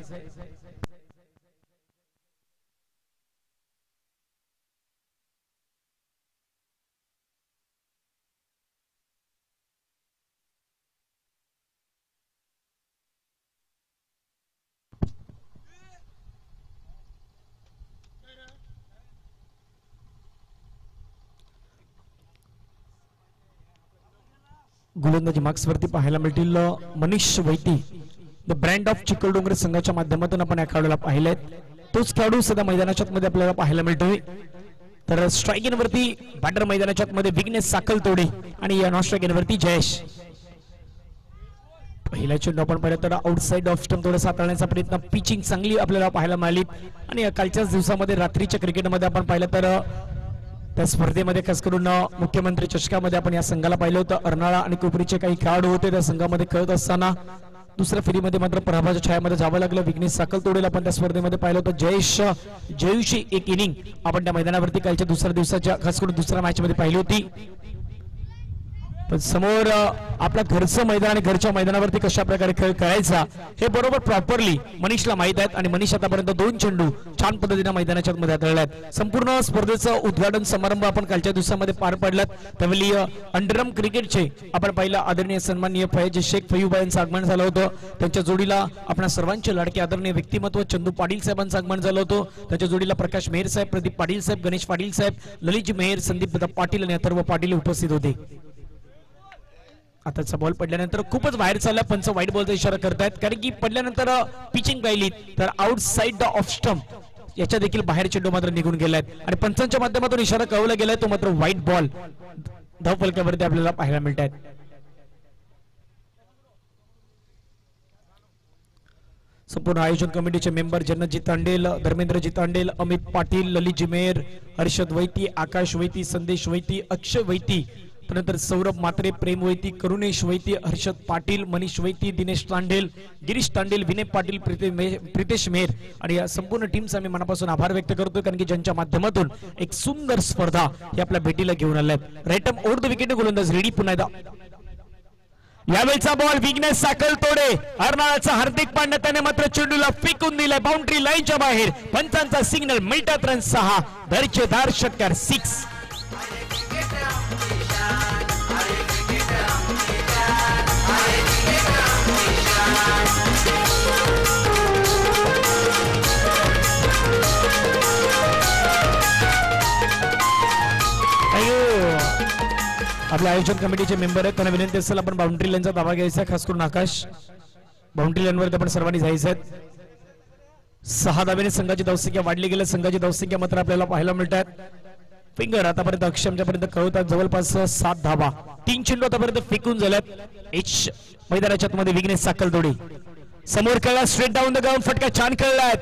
गोलंदाजी मार्क्स वरती पाहायला मिळतील मनीष वैती, द ब्रँड ऑफ चिखलडोंगरे संघाच्या माध्यमातून आपण या खेळाडूला पाहिलेत. तोच खेळाडू सध्या मैदानाच्या मध्ये आपल्याला पाहायला मिळतोय. तर स्ट्राइकिंग वरती बॅटर मैदानाच्या मध्ये विघ्नेश साखलतोडे आणि या नॉन स्ट्राइकिंग वरती जयेश. पहिला चेंडू आपण पाहिलं तर आउटसाइड ऑफ स्टंप थोडं हाताळण्याचा प्रयत्न. पिचिंग चांगली आपल्याला पाहायला मिळाली आणि कालच्याच दिवसामध्ये रात्रीच्या क्रिकेटमध्ये आपण पाहिलं तर त्या स्पर्धेमध्ये खास करून मुख्यमंत्री चषकामध्ये आपण या संघाला पाहिलं होतं. अर्नाळा आणि कोपरीचे काही खेळाडू होते त्या संघामध्ये खेळत असताना दुसऱ्या फेरीमध्ये मात्र पराभवाच्या छायामध्ये जावं लागलं. विघ्नेश साखलतोडेला आपण त्या स्पर्धेमध्ये पाहिलं होतं. जयेशची एक इनिंग आपण त्या मैदानावरती कालच्या दुसऱ्या दिवसाच्या खास करून दुसऱ्या मॅच मध्ये पाहिली होती. पण समोर आपल्या घरचं मैदान आणि घरच्या मैदानावरती कशा प्रकारे खेळ खेळायचा हे बरोबर प्रॉपरली मनीषला माहित आहेत आणि मनीष आतापर्यंत 2 चेंडू छान पद्धतीने मैदानाच्या मध्ये हाताळल्यात. संपूर्ण स्पर्धेचं उद्घाटन समारंभ आपण कालच्या दिवसामध्ये पार पाडलात. त्यावेळी अंडरआर्म क्रिकेटचे आपण पाहिलं आदरणीय सन्माननीय फैज शेख फैयुबा यांचं आगमन झालं होतं. त्यांच्या जोडीला आपल्या सर्वांचे लाडके आदरणीय व्यक्तिमत्व चंदू पाटील साहेबांचं आगमन झालं होतं. त्यांच्या जोडीला प्रकाश मेहर साहेब, प्रदीप पाटील साहेब, गणेश पाटील साहेब, ललित मेहर, संदीप पाटील आणि अथर्व पाटील उपस्थित होते. आताचा बॉल पडल्यानंतर खूपच बाहेर चालला. पंच व्हाईट बॉलचा इशारा करतायत कारण की पडल्यानंतर पिचिंग पाहिली तर आउटसाइड द ऑफ स्टंप याच्या देखील बाहेर चेंडू मात्र निघून गेलाय आणि पंचांच्या माध्यमातून इशारा कळवला गेलाय तो मात्र व्हाईट बॉल धावफलकावरती आपल्याला पाहायला मिळत आहेत. संपूर्ण आयोजन कमिटीचे मेंबर जन्नतजी तांडेल, धर्मेंद्रजी तांडेल, अमित पाटील, ललित मेहर, हर्षद वैती, आकाश वैती, संदेश वैती, अक्षय वैती त्यानंतर सौरभ मात्रे, प्रेम वैती, करुणेश वैती, हर्षद पाटील, मनीष वैती, दिनेश तांडेल, गिरीश तांडेल, विनय पाटील, प्रितेश मेहर आणि या संपूर्ण टीमचा मी मनापासून आभार व्यक्त करतो, कारण की ज्यांच्या माध्यमातून एक सुंदर स्पर्धा ही आपल्या भेटीला घेऊन आल्यात. राईट ओव्हर द विकेट गोलंदाज रेडी पुन्हा एकदा. यावेळचा बॉल विघ्नेश साकलतोडे, अर्नाळाचा हार्दिक पांड्या त्याने मात्र चेंडूला फेकून दिलाय बाउंड्री लाईनच्या बाहेर. पंचांचा सिग्नल मिळतात. रन 6, दर्जेदार षटकार 6. आपल्या आयोजन कमिटीचे मेंबर आहेत, त्यांना विनंती असेल आपण बाउंड्री लाईनचा दावा घ्यायचा, खास करून आकाश बाउंड्री लाईनवर आपण सर्वांनी जायचं आहे. 6 धावेने संघाची धावसंख्या वाढली गेली. संघाची धावसंख्या मात्र आपल्याला पाहायला मिळतात. फिंगर आतापर्यंत अक्षमच्या पर्यंत कळवतात जवळपास 7 धावा. 3 चेंडू आतापर्यंत फेकून झाल्यात. एच मैदानाच्या आतमध्ये विघ्नेश साकलतोडे समोर कळला, स्ट्रेट डाऊन द ग्राउंड, फटका छान कळलाय.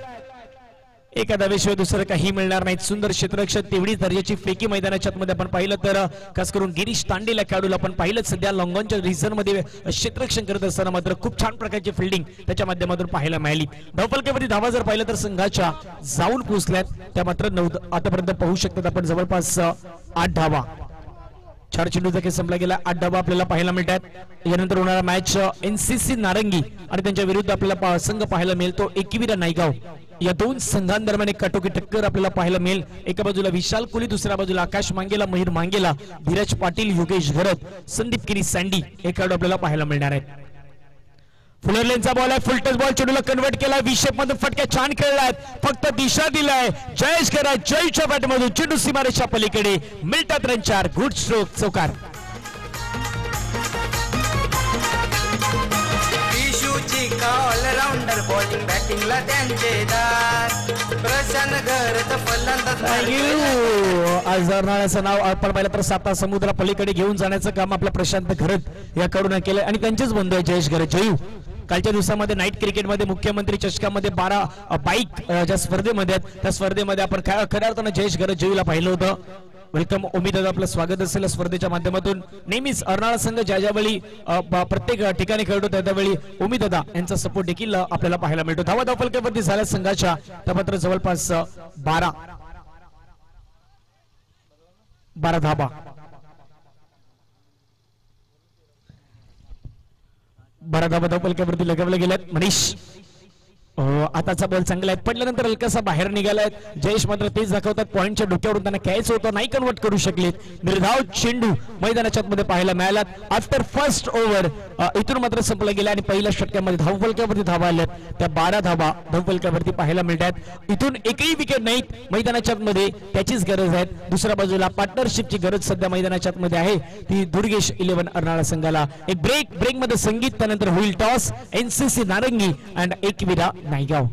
एका धावेशिवाय दुसरं काही मिळणार नाही. सुंदर क्षेत्ररक्षण, तेवढीच दर्जाची फेकी मैदानाच्या आतमध्ये आपण पाहिलं तर खास करून गिरीश तांडेल या खेळाडूला आपण पाहिलं सध्या लॉंगॉनच्या रिझन मध्ये क्षेत्ररक्षण करत असताना मात्र खूप छान प्रकारची फिल्डिंग त्याच्या माध्यमातून पाहायला मिळाली. धावफलकावरती धावा जर पाहिलं तर संघाच्या जाऊन पोहोचल्यात त्या मात्र 9 आतापर्यंत पाहू शकतात आपण जवळपास 8 धावा. 4 चेंडूचा खेळ संपला गेला. 8 धावा आपल्याला पाहायला मिळतात. यानंतर होणारा मॅच NCC नारंगी आणि त्यांच्या विरुद्ध आपल्याला संघ पाहायला मिळेल तो एकविरा नायगाव. या 2 संघांदरम्यान एक कटोकी टक्कर आपल्याला पाहायला मिळेल. एका बाजूला विशाल कोहली, दुसऱ्या बाजूला आकाश मांगेला, महिर मांगेला, धीरज पाटील, योगेश घरत, संदीप किरी, सँडी हे खेळाडू आपल्याला पाहायला मिळणार आहेत. फुलर लेनचा बॉल आहे, फुलटच बॉल चेंडूला कन्वर्ट केला. विशेप मधून फटक्या छान खेळलाय, फक्त दिशा दिलाय. जयेश घरत, जयच्या बॅटमधून चेंडू सीमारेषा पलीकडे मिळतात रन 4. गुड स्ट्रोक, चौकार. ऑलराउंडर बॉलिंग बॅटिंगला त्यांचे दार. प्रशांत घरत फलंदाज. आज अर्नाळ्याचं नाव आपण पाहिलं तर 7 समुद्रा पलीकडे घेऊन जाण्याचं काम आपल्या प्रशांत घरत या कडून केलंय आणि त्यांचेच बंधू आहे जयेश घरत. जयू कालच्या दिवसामध्ये नाईट क्रिकेटमध्ये मुख्यमंत्री चषकामध्ये 12 बाईक ज्या स्पर्धेमध्ये आहेत त्या स्पर्धेमध्ये आपण खऱ्या अर्थानं जयेश घरत जयूला पाहिलं होतं. वेलकम उमेद दादा, आपलं स्वागत असेल स्पर्धेच्या माध्यमातून. नेहमीच अर्नाळा संघ ज्या ज्यावेळी प्रत्येक ठिकाणी खेळतो त्यावेळी उमेद दादा यांचा सपोर्ट देखील आपल्याला पाहायला मिळतो. धावा धावफलकावरती झाल्या संघाच्या त्या मात्र जवळपास 12 धावा. 12 धावा धावफलकावरती लगावल्या गेल्यात. मनीष आताचा बॉल चांगला आहे, पडल्यानंतर हलकासा बाहेर निघालाय. जयेश मात्र तेच दाखवतात, पॉइंटच्या डोक्यावरून त्यांना कॅच होतं, नाही कन्वर्ट करू शकले. निर्धाव चेंडू मैदानाच्या आतमध्ये पाहायला मिळाला. आफ्टर फर्स्ट ओव्हर इथून मात्र संपला गेला आणि पहिल्या षटकामध्ये धावफलकावरती धावा आल्यात त्या 12 धावा धावफलकावरती पाहायला मिळतात. इथून एकही विकेट नाहीत मैदानाच्या आतमध्ये, त्याचीच गरज आहे. दुसऱ्या बाजूला पार्टनरशिपची गरज सध्या मैदानाच्या आतमध्ये आहे, ती दुर्गेश 11 अर्नाळा संघाला. एक ब्रेक मध्ये संगीत, त्यानंतर होईल टॉस. NCC नारंगी अँड एकविरा नायगाव.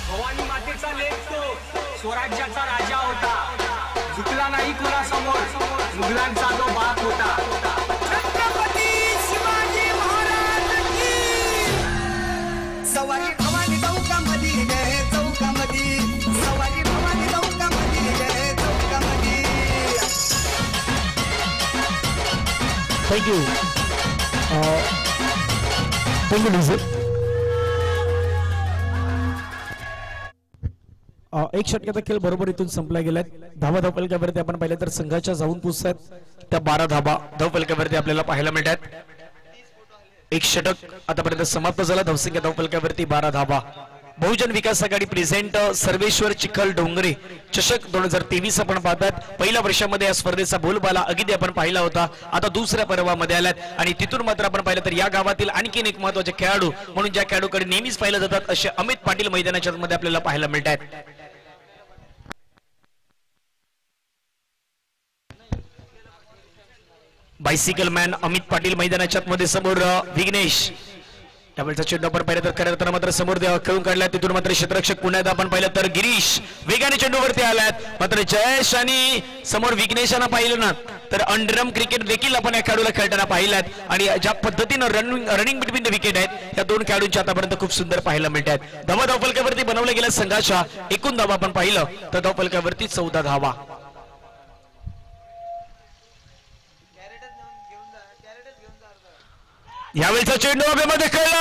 भवानी मातेचा लेख तो स्वराज्याचा राजा होता, झुकला नाही कुणासमोर, मुघलांचा तो बाप होता. छत्रपती शिवाजी महाराज की सवारी. भवानी चौकामध्ये गे, चौकामध्ये सवारी. भवानी चौकामध्ये गे, चौकामध्ये. थँक्यू. एक षटकाचा खेळ बरोबर इथून संपला गेलाय. धावा धावफलकावरती आपण पाहिलं तर संघाच्या जाऊन पोहोचतात त्या 12 धावा धावफलकावरती आपल्याला पाहायला मिळतात. एक षटक आतापर्यंत समाप्त झाला. धावसंख्या धावफलकावरती 12 धावा. बहुजन विकास आघाडी प्रेझेंट सर्वेश्वर चिखल डोंगरे चषक 2023 आपण पाहतात. पहिल्या वर्षामध्ये या स्पर्धेचा बोलबाला अगदी आपण पाहिला होता, आता दुसऱ्या पर्वामध्ये आल्यात आणि तिथून मात्र आपण पाहिलं तर या गावातील आणखीन एक महत्त्वाचे खेळाडू म्हणून ज्या खेळाडूकडे नेहमीच पाहिलं जातात असे अमित पाटील मैदानाच्या मध्ये आपल्याला पाहायला मिळतात. बायसिकल मॅन अमित पाटील मैदानाच्या मध्ये समोर विघ्नेश. त्यावेळेचा चेंडू आपण पाहिलं तर खऱ्या अर्थानं मात्र समोर खेळून काढला. तिथून मात्र क्षेत्ररक्षक पुन्हा आपण पाहिलं तर गिरीश वेगाने चेंडूवरती आल्यात. मात्र जयेश आणि समोर विघ्नेशांना पाहिलं ना तर अंडरम क्रिकेट देखील आपण या खेळाडूला खेळताना पाहिलात आणि ज्या पद्धतीनं रनिंग बिटवीन द विकेट आहेत या दोन खेळाडूंच्या आतापर्यंत खूप सुंदर पाहायला मिळतात. धावा धावफलकावरती बनवल्या गेल्या संघाच्या एकूण धावा आपण पाहिलं तर धावफलकावरती 14 धावा. यावेळेचा चेंडू हवेमध्ये खेळला.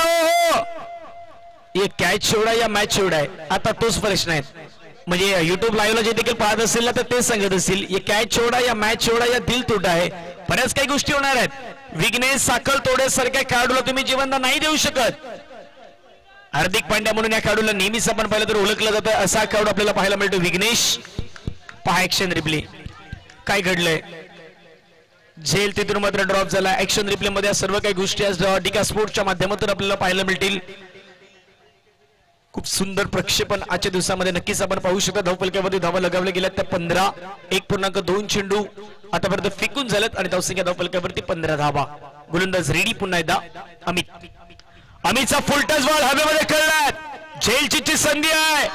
हे कॅच शेवडा या मॅच शेवडा आहे आता तोच प्रश्न आहे. म्हणजे युट्यूब लाईव्हला जे देखील पाहत असेल ना तर तेच सांगत असतील हे कॅच शेवडा या मॅच शेवडा या दिल तुटा आहे. बऱ्याच काही गोष्टी होणार आहेत. विघ्नेश साखल तोडेसारख्या खेळाडूला तुम्ही जिवंत नाही देऊ शकत. हार्दिक पांड्या म्हणून या खेळाडूला नेहमीच आपण पाहिलं तर ओळखलं जातं. असा खेळाडू आपल्याला पाहायला मिळतो विघ्नेश. पहा ऍक्शन रिप्ले काय घडलंय. झेल तिथून मात्र ड्रॉप झाला. ऍक्शन रिप्ले मध्ये सर्व काही गोष्टी आज डिका स्पोर्टच्या माध्यमातून आपल्याला पाहायला मिळतील. खूप सुंदर प्रक्षेपण आजच्या दिवसामध्ये नक्कीच आपण पाहू शकता. धावफलकावरती धावा लगावल्या गेल्या त्या 15. 1.2 चेंडू आतापर्यंत फेकून झालेत आणि धावसंख्या धावफलकावरती 15 धावा. गोलंदाज रेडी पुन्हा एकदा अमित. अमितचा फुल टच बॉल हवेमध्ये खेळलाय. झेलची संधी आहे.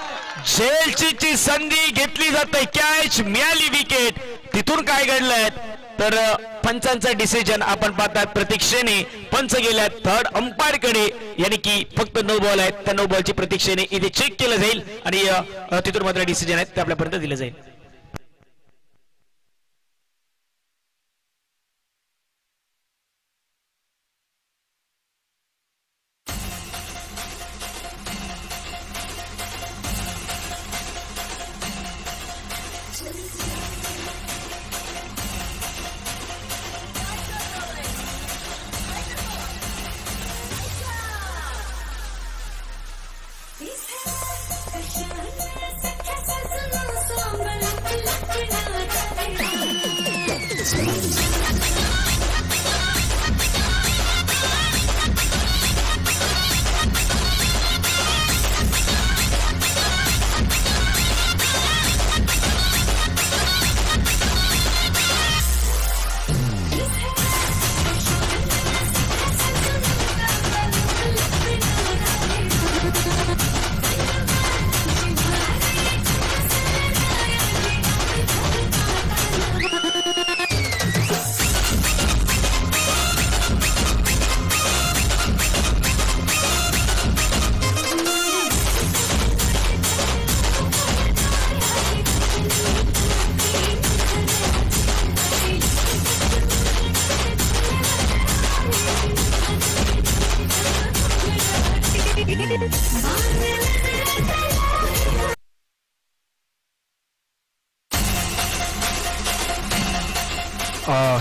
झेलची संधी घेतली जाते. कॅच मिळाली विकेट. तिथून काय घडलंय तर पंचांचा डिसिजन आपण पाहतात. प्रतीक्षेने पंच गेल्यात थर्ड अंपायर कडे यानी की फक्त 9 बॉल आहेत. त्या 9 बॉलची प्रतीक्षेने इथे चेक केलं जाईल आणि तिथून मात्र डिसिजन आहेत ते आपल्यापर्यंत दिलं जाईल.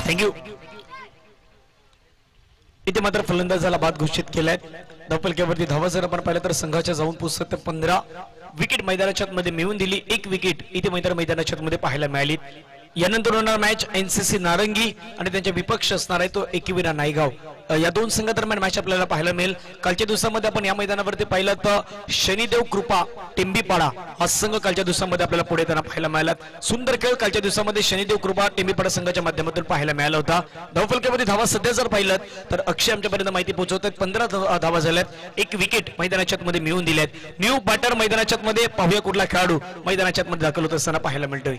थँक्यू. इथे मात्र फलंदाजाला बाद घोषित केलाय. धावफलकावरती धावा जर आपण पाहिलं तर संघाच्या जाऊन पोहोचत 15 विकेट मैदानाच्या मध्ये मिळवून दिली. 1 विकेट इथे मैदानाच्या मध्ये पाहायला मिळाली. यानंतर होणार मॅच एनसीसी नारंगी आणि त्यांच्या विपक्ष असणार आहे तो एकविरा नायगाव. या दोन संघादरम्यान मॅच आपल्याला पाहायला मिळेल. कालच्या दिवसामध्ये आपण या मैदानावरती पाहिलं तर शनिदेव कृपा टेंबीपाडा हा संघ कालच्या दिवसामध्ये आपल्याला पुढे त्यांना पाहायला मिळाला. सुंदर खेळ कालच्या दिवसामध्ये शनिदेव कृपा टेंबीपाडा संघाच्या माध्यमातून पाहायला मिळाला होता. धावफलकामध्ये धावा सध्या जर पाहिलं तर अक्षय आमच्यापर्यंत माहिती पोहोचवतात. 15 धावा झाल्यात. 1 विकेट मैदानाच्या मध्ये मिळवून दिल्यात. न्यू बॅटर मैदानाच्या मध्ये पाहूया कुठला खेळाडू मैदानाच्या मध्ये दाखल होत असताना पाहायला मिळतोय.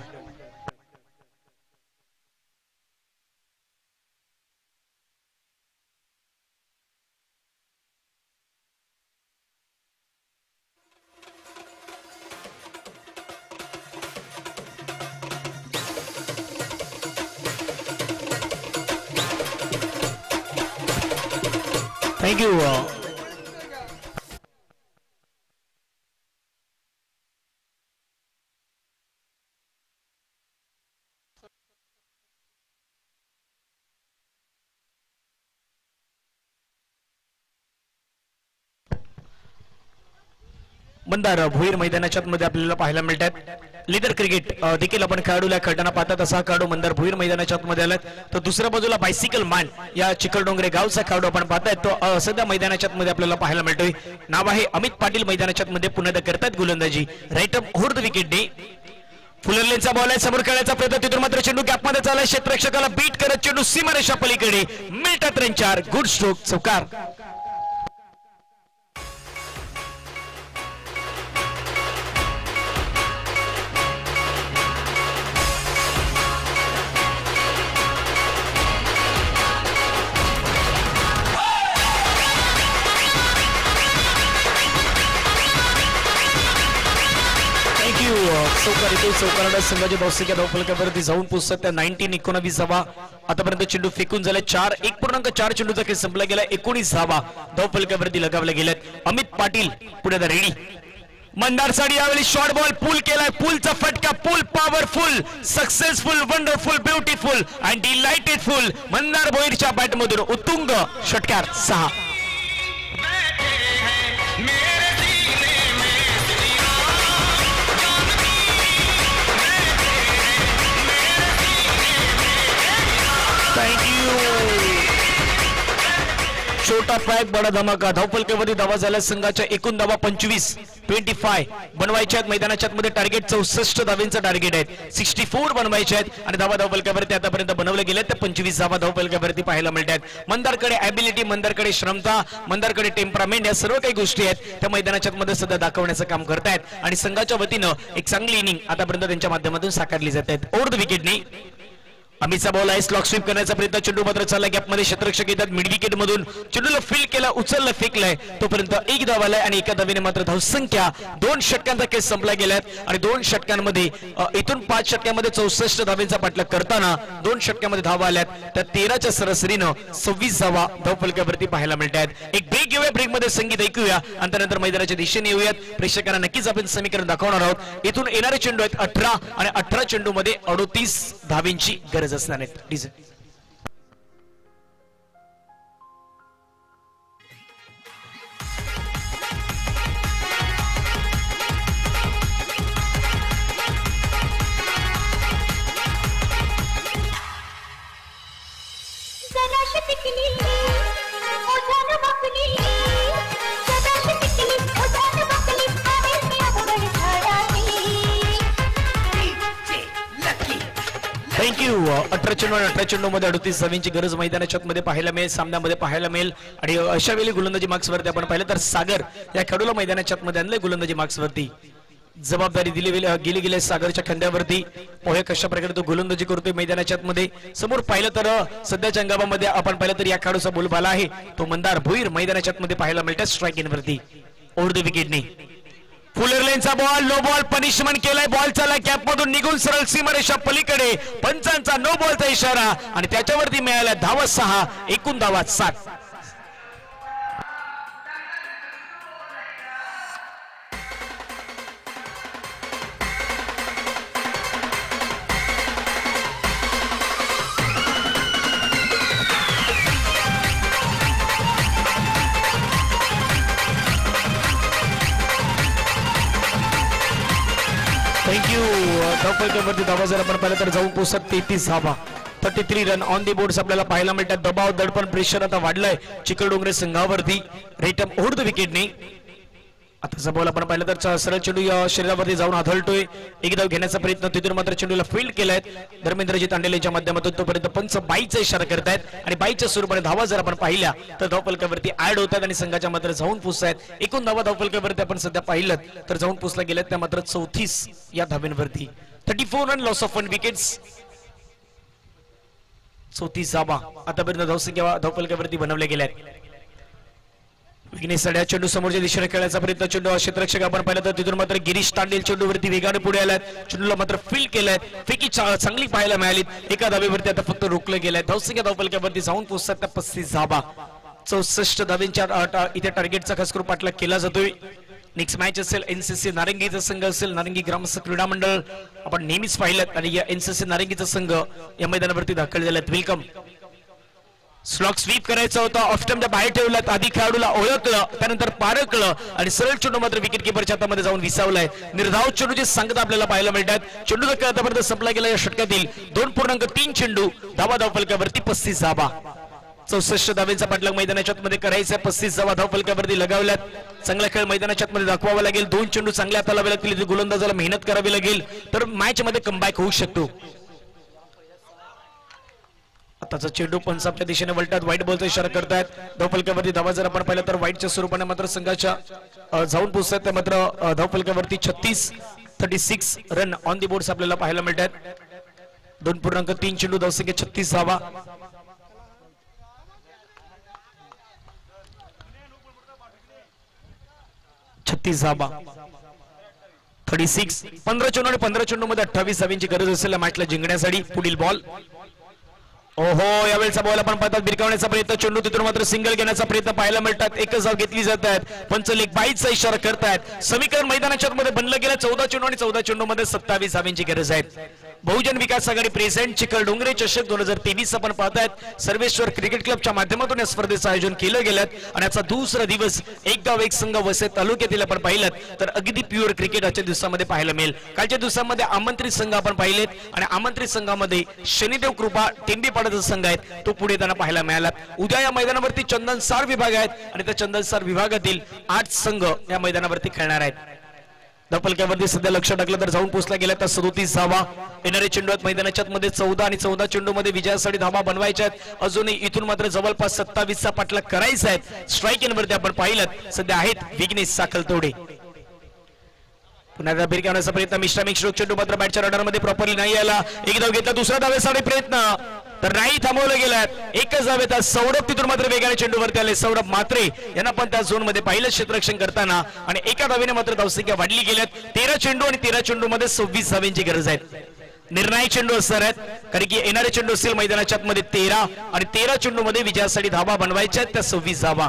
Thank you. मंदार भोईर मैदानाच्या मध्ये आपल्याला पाहायला मिळतात. लीडर क्रिकेट देखील आपण खेळाडूला खेळताना पाहतात. असा खेळाडू मंदार भोईर मैदानाच्या मध्ये आला. तर दुसऱ्या बाजूला बायसिकल मान या चिखलडोंगरे गावचा खेळाडू आपण पाहताय तो सध्या मैदानाच्या मध्ये आपल्याला पाहायला मिळतोय. नाव आहे अमित पाटील. मैदानाच्या मध्ये पुन्हा करतात गोलंदाजी. राईट अप होड द विकेट डे. फुलरलेनचा बॉल आहे. समोर खेळायचा प्रयत्न. तिथून मात्र चेंडू गॅपमध्ये चालला. क्षेत्ररक्षकाला बीट करत चेंडू सीमारेषा पलीकडे मिळतात रन 4. गुड स्ट्रोक चौकार. चौकार येतो. चौकाराला संघाच्या धावसंख्या धावफलकावरती जाऊन पोहोचतात त्या 19 धावा. आतापर्यंत चेंडू फेकून झाले 4 1.4 चेंडूचा खेळ संपला गेला. 19 धावा धावफलकावरती लगावल्या गेल्यात. अमित पाटील पुढे रेडी. मंदार साडी यावेळी शॉर्ट बॉल पूल केलाय. पूलचा फटका. Pull powerful, successful, wonderful, beautiful and delightedful. Mandar भोईरच्या बॅटमधून उत्तुंग षटकार 6. छोटा पॅक बडा धमाका. धावफलकावरती धावा झाल्या संघाच्या एकूण धावा 25 बनवायच्या आहेत. मैदानाच्या मध्ये टार्गेट 64 धावांचं टार्गेट आहे. 64 बनवायचे आहेत आणि धावा धावफलकावरती आतापर्यंत बनवले गेले त्या 25 धावा धावफलकावरती पाहायला मिळतात. मंदारकडे ॲबिलिटी, मंदारकडे श्रमता, मंदारकडे टेम्परामेंट या सर्व काही गोष्टी आहेत त्या मैदानाच्या मध्ये सध्या दाखवण्याचं काम करतायत आणि संघाच्या वतीनं एक चांगली इनिंग आतापर्यंत त्यांच्या माध्यमातून साकारली जात आहेत. ओव्हर द विकेटने अमितचा बॉल आहे. स्लॉक स्वीप करण्याचा प्रयत्न. चेंडू मात्र चालला गॅपमध्ये. क्षेत्ररक्षक येतात. मिड विकेट मधून चेंडूला फील्ड केला, उचलला, फेकलाय. तोपर्यंत एक धाव आलाय आणि एका धावेने मात्र धावसंख्या 2 षटकांचा खेळ संपला गेल्यात आणि 2 षटकांमध्ये इथून 5 षटकांमध्ये 64 धावेचा पाठलाग करताना 2 षटकांमध्ये धावा आल्यात. त्या 13च्या सरासरीनं 26 धावा धावफलकावरती पाहायला मिळतात. एक ब्रेक घेऊया. ब्रेक मध्ये संगीत ऐकूया आणि त्यानंतर मैदानाच्या दिशेने येऊयात. प्रेक्षकांना नक्कीच आपण समीकरण दाखवणार आहोत. इथून येणारे चेंडू आहेत 18 आणि 18 चेंडू मध्ये 38 धावेंची गरज असणार आहे. Design thank you. 18 चेंडू मध्ये 38 धावांची गरज मैदानाच्या मध्ये पाहायला मिळेल, सामन्यामध्ये पाहायला मिळेल. आणि अशा वेळी गोलंदाजी मार्क्सवरती आपण पाहिलं तर सागर या खेळाडूला मैदानाच्या मध्ये आणलंय गोलंदाजी मार्क्सवरती. जबाबदारी गेली गेली सागरच्या खंड्यावरती. पोहे कशा प्रकारे तो गोलंदाजी करतोय मैदानाच्या मध्ये. समोर पाहिलं तर सध्याच्या अंगामध्ये आपण पाहिलं तर या खेळाडूचा बोलबाला आहे तो मंदार भोईर मैदानाच्या मध्ये पाहायला मिळतात स्ट्राईक इन वरती. ओव्हर द विकेटने फुलर लेनचा बॉल. नो बॉल पनिशमेंट केलाय. बॉल चालला कॅप मधून निघून सरळ सीमारेषा पलीकडे. पंचांचा नो बॉलचा इशारा आणि त्याच्यावरती मिळाल्या धावा 6. एकूण धावा 7. थँक्यू. धावफलकावरती धावा जर आपण पाहिलं तर जाऊन पोहोचत 33 धावा. 33 रन ऑन दी बोर्ड्स आपल्याला पाहायला मिळतात. दबाव, दडपण, प्रेशर आता वाढलंय चिखलडोंगरे संघावरती. रेटम ओव्हर द विकेटने आताचा बॉल आपण पाहिलं तर सरळ चेंडू या शरीरावरती जाऊन आदळतोय. एक धाव घेण्याचा प्रयत्न. तिथून मात्र चेंडूला फील्ड केलाय धर्मेंद्रजी तांडेलेच्या माध्यमातून. तोपर्यंत पंच बाईचा इशारा करतायत आणि बाईच्या स्वरूपाने धावा जर आपण पाहिल्या तर धावफलकावरती ऍड होतात आणि संघाच्या मात्र जाऊन पोहोचतायत. एकूण धावा धावफलकावरती आपण सध्या पाहिलं तर जाऊन पोहोचला गेल्यात त्या मात्र 34 या धावांवरती. 34 रन लॉस ऑफ 1 विकेट्स. 34 धावा आतापर्यंत धावसंख्या धावफलकावरती बनवल्या गेल्यात. सड्या चेंडू समोरच्या दिशेने खेळायचा प्रयत्न. चेंडू क्षेत्ररक्षक आपण पाहिलं तर तिथून मात्र गिरीश तांडेल चेंडूवरती वेगाने पुढे आलाय. चेंडूला मात्र फील्ड केलाय. फेकी चांगली पाहायला मिळाली. एका धावेवरती आता फक्त रोखलं गेलंय. धावसंख्या धावफलकावरती जाऊन पोहोचतात त्या 35 धावा. 64 धावेंच्या इथे टार्गेटचा खास करून पाठलाग केला जातोय. नेक्स्ट मॅच असेल एनसीसी नारंगीचा संघ असेल. नारंगी ग्रामस्थ क्रीडा मंडळ आपण नेहमीच पाहिलं आणि या एनसीसी नारंगीचा संघ या मैदानावरती दाखल झालेत. वेलकम. स्लॉक स्वीप करायचा होता. ऑफस्टंपच्या बाहेर ठेवलात. आधी खेळाडूला ओळखलं, त्यानंतर पारखलं आणि सरळ चेंडू मात्र विकेट किपरच्या हातामध्ये जाऊन विसावलाय. निर्धाव चेंडूची सांगता आपल्याला पाहायला मिळतात. चेंडूचा खेळ आतापर्यंत संपला गेला या षटकातील. 2.3 चेंडू धावा धावफलकावरती 35 धावा. 64 धावेचा पाठलाग मैदानाच्या मध्ये करायचा. 35 धावा धावफलकावरती लगावल्यात. चांगला खेळ मैदानाच्या मध्ये दाखवावा लागेल. 2 चेंडू चांगल्या हाताला लागतील. गोलंदाजाला मेहनत करावी लागेल तर मॅच मध्ये कमबॅक होऊ शकतो. आताचा चेंडू पंचापच्या दिशेने वळतात. व्हाईट बॉलचा इशारा करतायत. धावफलकावरती धावा जर आपण पाहिलं तर व्हाईटच्या स्वरूपाने मात्र संघाच्या जाऊन पोहोचतात. त्या मात्र धावफलकावरती 36 रन ऑन दी बोर्ड्स आपल्याला पाहायला मिळतात. 2.3 चेंडू धावसंख्या 36 धावा. 36 15 चेंडू आणि 15 चेंडू मध्ये 28 धावांची गरज असेल मॅचला जिंकण्यासाठी. पुढील बॉल ओहो यावेळेचा बॉल आपण पाहतात भिरकावण्याचा प्रयत्न चेंडू तिथून मात्र सिंगल घेण्याचा प्रयत्न पाहायला मिळतात. एकच धाव घेतली जात आहेत. पंच लेग बाईचा इशारा करतायत. समीकरण मैदानाच्या मध्ये बनलं गेलं 14 चेंडू आणि 14 चेंडू मध्ये 27 धावांची गरज आहे. बहुजन विकास आघाडी प्रेझेंट चिखल डोंगरे चषक 2023 आपण पाहतायत. सर्वेश्वर क्रिकेट क्लबच्या माध्यमातून या स्पर्धेचं आयोजन केलं गेलं आणि याचा दुसरा दिवस एक गाव एक संघ वसई तालुक्यातील आपण पाहिलं तर अगदी प्युअर क्रिकेट आजच्या दिवसामध्ये पाहायला मिळेल. कालच्या दिवसामध्ये आमंत्रित संघ आपण पाहिलेत आणि आमंत्रित संघामध्ये शनिदेव कृपा टेंबेपाडाचा संघ आहे तो पुढे त्यांना पाहायला मिळाला. उद्या या मैदानावरती चंदनसार विभाग आहेत आणि त्या चंदनसार विभागातील 8 संघ या मैदानावरती खेळणार आहेत. धपलक्यावरती सध्या लक्ष टाकलं तर जाऊन पोहोचला गेला तर 37 धावा येणारे चेंडू आहेत मैदानाच्या मध्ये 14 आणि 14 चेंडू मध्ये विजयासाठी धावा बनवायच्या आहेत. अजूनही इथून मात्र जवळपास 27चा पाठलाग करायचा आहे. स्ट्राईक एनवरती आपण पाहिलं सध्या आहेत विघ्नेश साखलतोडे. पुन्हा एकदा भिरकावण्याचा प्रयत्न मिश्रामिक स्ट्रोक चेंडू मात्र बॅटच्या रडार मध्ये प्रॉपरली नाही आला. एक धाव घेतला दुसऱ्या धावेसाठी प्रयत्न तर नाही थांबवलं गेलं. एकच धाव येतात. सौरभ तिथून मात्र वेगाने चेंडूवरती आले. सौरभ मात्रे यांना पण त्या झोन मध्ये पाहिलं क्षेत्ररक्षण करताना आणि एका धावेने मात्र धावसंख्या वाढली गेल्यात. 13 चेंडू आणि 13 चेंडू मध्ये 26 धावांची गरज आहे. निर्णायक चेंडू असणार आहेत कारण की येणारे चेंडू असेल मैदानाच्या मध्ये 13 आणि 13 चेंडू मध्ये विजयासाठी धावा बनवायच्या आहेत त्या 26 धावा.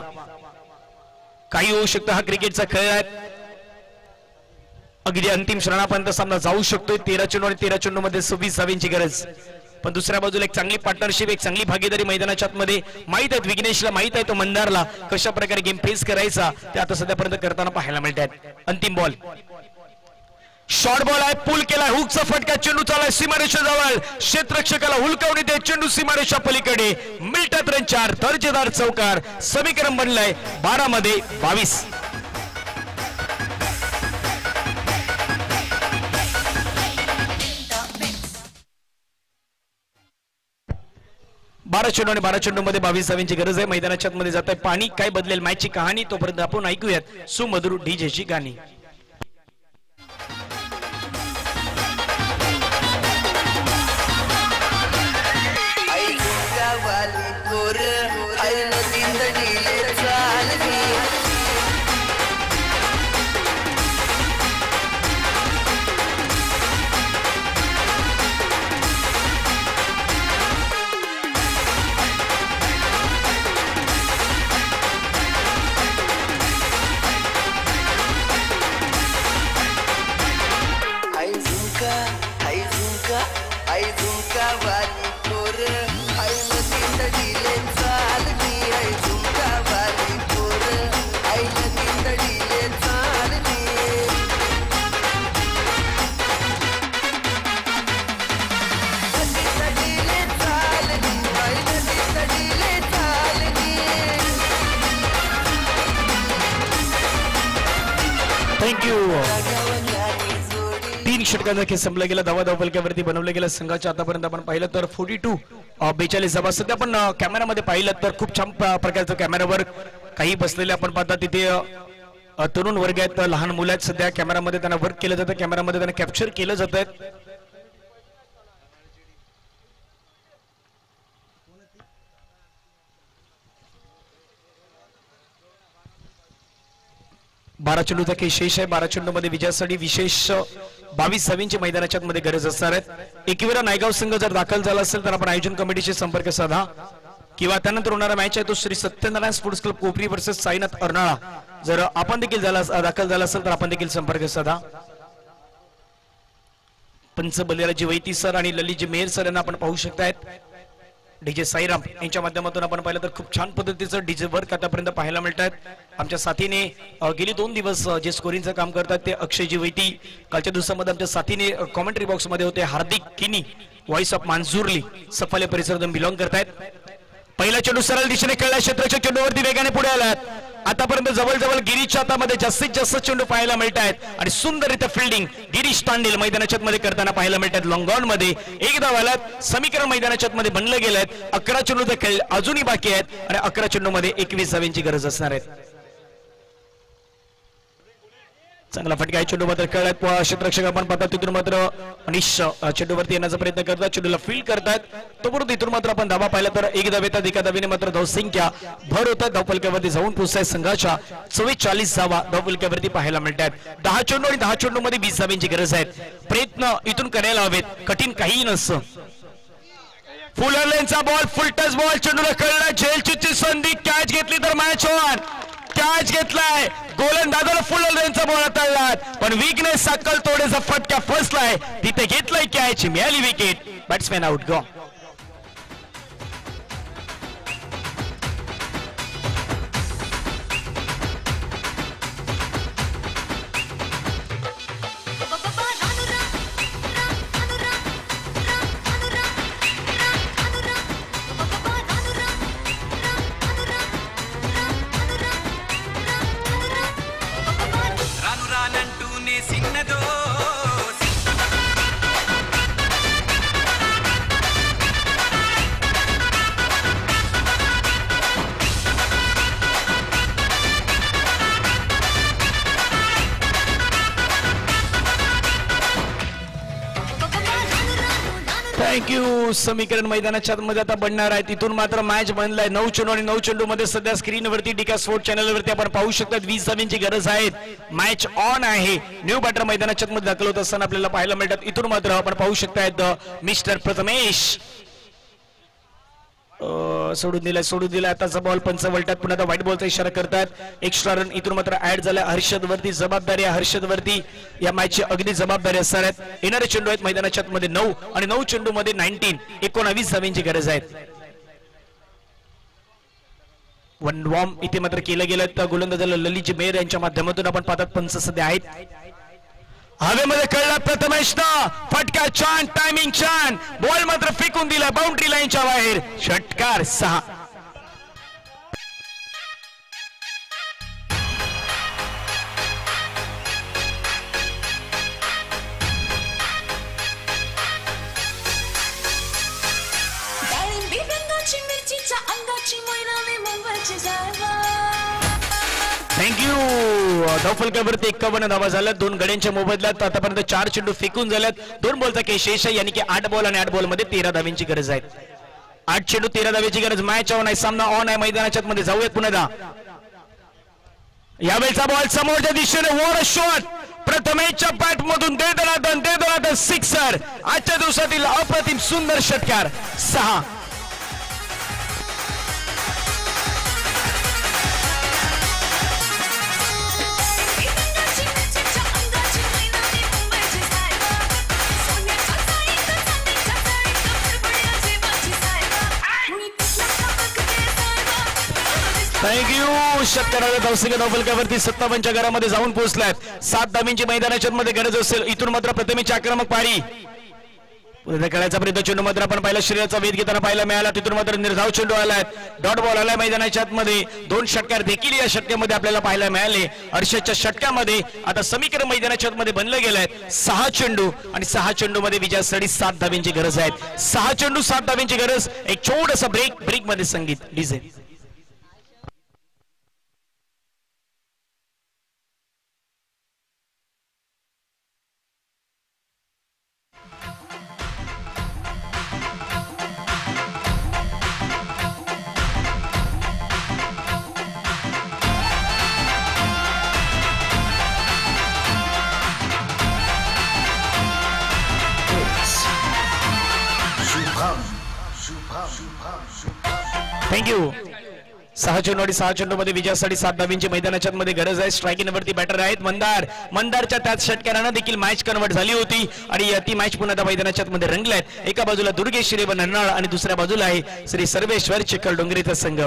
काही होऊ शकतं हा क्रिकेटचा खेळ आहे. अगदी अंतिम क्षणापर्यंत सामना जाऊ शकतोय. 13 चेंडू आणि 13 चेंडू मध्ये 26 धावांची गरज. पण दुसऱ्या बाजूला एक चांगली पार्टनरशिप एक चांगली भागीदारी मैदानाच्या मध्ये माहित आहे. विघ्नेशला माहित आहे तो मंदारला कशा प्रकारे गेम फेस करायचा ते आता सध्यापर्यंत करताना पाहायला मिळतात. अंतिम बॉल शॉर्ट बॉल आहे. पूल केला हुकचा फटका चेंडू चालाय सीमारेषा जवळ क्षेत्ररक्षकाला हुलकावणी देत चेंडू सीमारेषा पलीकडे मिळतात रन 4 दर्जेदार चौकार. समीकरण बनलंय 12 मध्ये 22. 12 चेंडू आणि 12 चेंडू मध्ये 22 धावांची गरज आहे. मैदानाच्या मध्ये जात आहे पाणी. काय बदलेल मॅचची कहाणी तोपर्यंत आपण ऐकूयात सुमधुर डीजेची गाणी. थँक्यू. 3 षटकांचा खेळ संपला गेला. धावा धावपलक्यावरती बनवलं गेलं संघाच्या आतापर्यंत आपण पाहिलं तर 42 धावा. सध्या आपण कॅमेरामध्ये पाहिलं तर खूप छान प्रकारचं कॅमेरावर काही बसलेले आपण पाहतात. तिथे तरुण वर्ग आहेत लहान मुलं आहेत. सध्या कॅमेरामध्ये त्यांना वर्क केलं जातं. कॅमेरामध्ये त्यांना कॅप्चर केलं जात. बारा चेंडूचा खेळ शेष आहे. 12 चेंडू मध्ये विजयासाठी विशेष 22 धावांची मैदानाच्या मध्ये गरज असणार आहे. एकवेळा नायगाव संघ जर दाखल झाला असेल तर आपण आयोजन कमिटीशी संपर्क साधा किंवा त्यानंतर होणारा मॅच आहे तो श्री सत्यनारायण स्पोर्ट्स क्लब कोपरी वर्सेस साईनाथ अर्नाळा जर आपण देखील दाखल झाला असेल तर आपण देखील संपर्क साधा. पंच बलिराजी वैती सर आणि ललितजी मेहर सर यांना आपण पाहू शकतायत. डीजे साईराम यांच्या माध्यमातून आपण पाहिलं तर खूप छान पद्धतीचं डीजे वर्क आतापर्यंत पाहायला मिळतात. आमच्या साथीने गेली 2 दिवस जे स्कोरिंगचं काम करतात ते अक्षयजी वैती. कालच्या दिवसामध्ये आमच्या साथीने कॉमेंट्री बॉक्स मध्ये होते हार्दिक किनी व्हॉइस ऑफ मांजुर्ली सफाले परिसरातून बिलॉंग करतायत. पहिला चेंडू सरळ दिशेने खेळला. क्षेत्ररक्षक चेंडूवरती वेगाने पुढे आलात. आतापर्यंत जवळ गिरीशच्या हातामध्ये जास्तीत जास्त चेंडू पाहायला मिळत आहेत आणि सुंदररित्या फिल्डिंग गिरीश तांडेल मैदानाच्या मध्ये करताना पाहायला मिळतात. लॉंग ऑन मध्ये एक धाव आलात. समीकरण मैदानाच्या मध्ये बनलं गेलं आहे. 11 चेंडूचा खेळ अजूनही बाकी आहेत आणि 11 चेंडू मध्ये 21 धावांची गरज असणार आहे. चांगला फटका आहे, चेंडू मात्र खेळत क्षेत्ररक्षक आपण पाहतात तिथून मात्र अनिश चेंडूवरती येण्याचा प्रयत्न करतात, चेंडूला फील्ड करतात. तोपर्यंत इथून मात्र आपण धावा पाहिला तर एक धावेतात, एका धावेने मात्र धावसंख्या भर होतात. धावफलकावरती जाऊन पोहोचताय संघाच्या 44 धावा धावफलकावरती पाहायला मिळतात. 10 चेंडू आणि 10 चेंडू मध्ये 20 धावांची गरज आहे. प्रयत्न इथून करायला हवेत, कठीण काही नसतं. फुलरलेनचा बॉल, फुल टच बॉल, चेंडूला खेळला, झेलची संधी, कॅच घेतली तर मॅच ऑन. कॅच घेतलाय, गोलंदाजाला फुलरलेनचा बॉल हाताळला, पण विकनेस साकल तोडेचा फटका फसलाय, तिथे घेतलाय कॅच, मिळाली विकेट, बॅट्समॅन आउट. गो. थँक्यू. समीकरण मैदानाच्या मध्ये आता बनणार आहे, तिथून मात्र मॅच बनलाय. 9 चेंडू आणि 9 चेंडू मध्ये सध्या स्क्रीनवरती डिका स्पोर्ट चॅनलवरती आपण पाहू शकतात 20 धावांची गरज आहे. मॅच ऑन आहे. न्यू बॅटर मैदानाच्या मध्ये दाखल होत असताना आपल्याला पाहायला मिळतात. इथून मात्र आपण पाहू शकतायत मिस्टर प्रथमेश सोडून दिलाय आताचा बॉल. पंच वलटात पुन्हा व्हाईट बॉलचा इशारा करतात. एक्स्ट्रा रन इथून मात्र ऍड झाला. हर्षद वरती जबाबदारी आहे, हर्षद वरती या मॅचची अगदी जबाबदारी असणार आहे. येणारे चेंडू आहेत मैदानाच्या मध्ये 9 आणि 9 चेंडू मध्ये 19 धावांची गरज आहे. वन वॉर्म इथे मात्र केलं गेलं. तर गोलंदाजाला ललित मेहर यांच्या माध्यमातून आपण पाहतात पंच सध्या आहेत. हवेमध्ये कळला प्रथमेश ना, फटका छान, टायमिंग छान, बॉल मात्र फेकून दिला बाउंड्री लाईनच्या बाहेर. षटकार 6. थँक्यू. धावफलकावरती 51 धावा झाल्या. 2 गड्यांच्या मोबदल्यात आतापर्यंत 4 चेंडू फेकून झाल्यात. 2 बॉलचा काही शेष आहे, यानी की 8 बॉल आणि 8 बॉल मध्ये 13 धावांची गरज आहे. 8 चेंडू 13 धावांची गरज. मॅच ऑन आहे, सामना ऑन आहे मैदानाच्या मध्ये. जाऊयात पुन्हा. यावेळचा बॉल समोरच्या दिशेने, वर शॉट प्रथमेशच्या बॅट मधून दे सिक्सर. आजच्या दिवसातील अप्रतिम सुंदर षटकार 6. थँक्यू. षटकाराला धावसंख्या धावफलकावरती 57च्या घरामध्ये जाऊन पोहोचल्यात. 7 धावांची मैदानाच्या मध्ये गरज असेल. इथून मात्र प्रथमेशची आक्रमक पारी. पुढे खेळायचा प्रयत्न, चेंडू मात्र आपण पाहिला शरीराचा वेध घेताना पाहायला मिळाला. तिथून मात्र निर्धाव चेंडू आलाय, डॉट बॉल आलाय मैदानाच्या मध्ये. 2 षटकार देखील या षटकामध्ये आपल्याला पाहायला मिळाले. हर्षदच्या षटकामध्ये आता समीकरण मैदानाच्या मध्ये बनलं गेलंय. 6 चेंडू आणि 6 चेंडू मध्ये विजयासाठी 7 धावांची गरज आहे. 6 चेंडू 7 धावांची गरज. एक छोटसा ब्रेक मध्ये संगीत डीजे. थँक्यू. 6 चेंडू आणि 6 चेंडू मध्ये विजयासाठी 7 धावांची मैदानाच्या मध्ये गरज आहे. स्ट्रायकिंग वरती बॅटर आहेत मंदारच्या त्याच षटकारानं देखील मॅच कन्वर्ट झाली होती आणि ती मॅच पुन्हा मैदानाच्या मध्ये रंगल्यात. एका बाजूला दुर्गेश श्रीवन हरनाळ आणि दुसऱ्या बाजूला आहे श्री सर्वेश्वर चिखल डोंगरीचा संघ.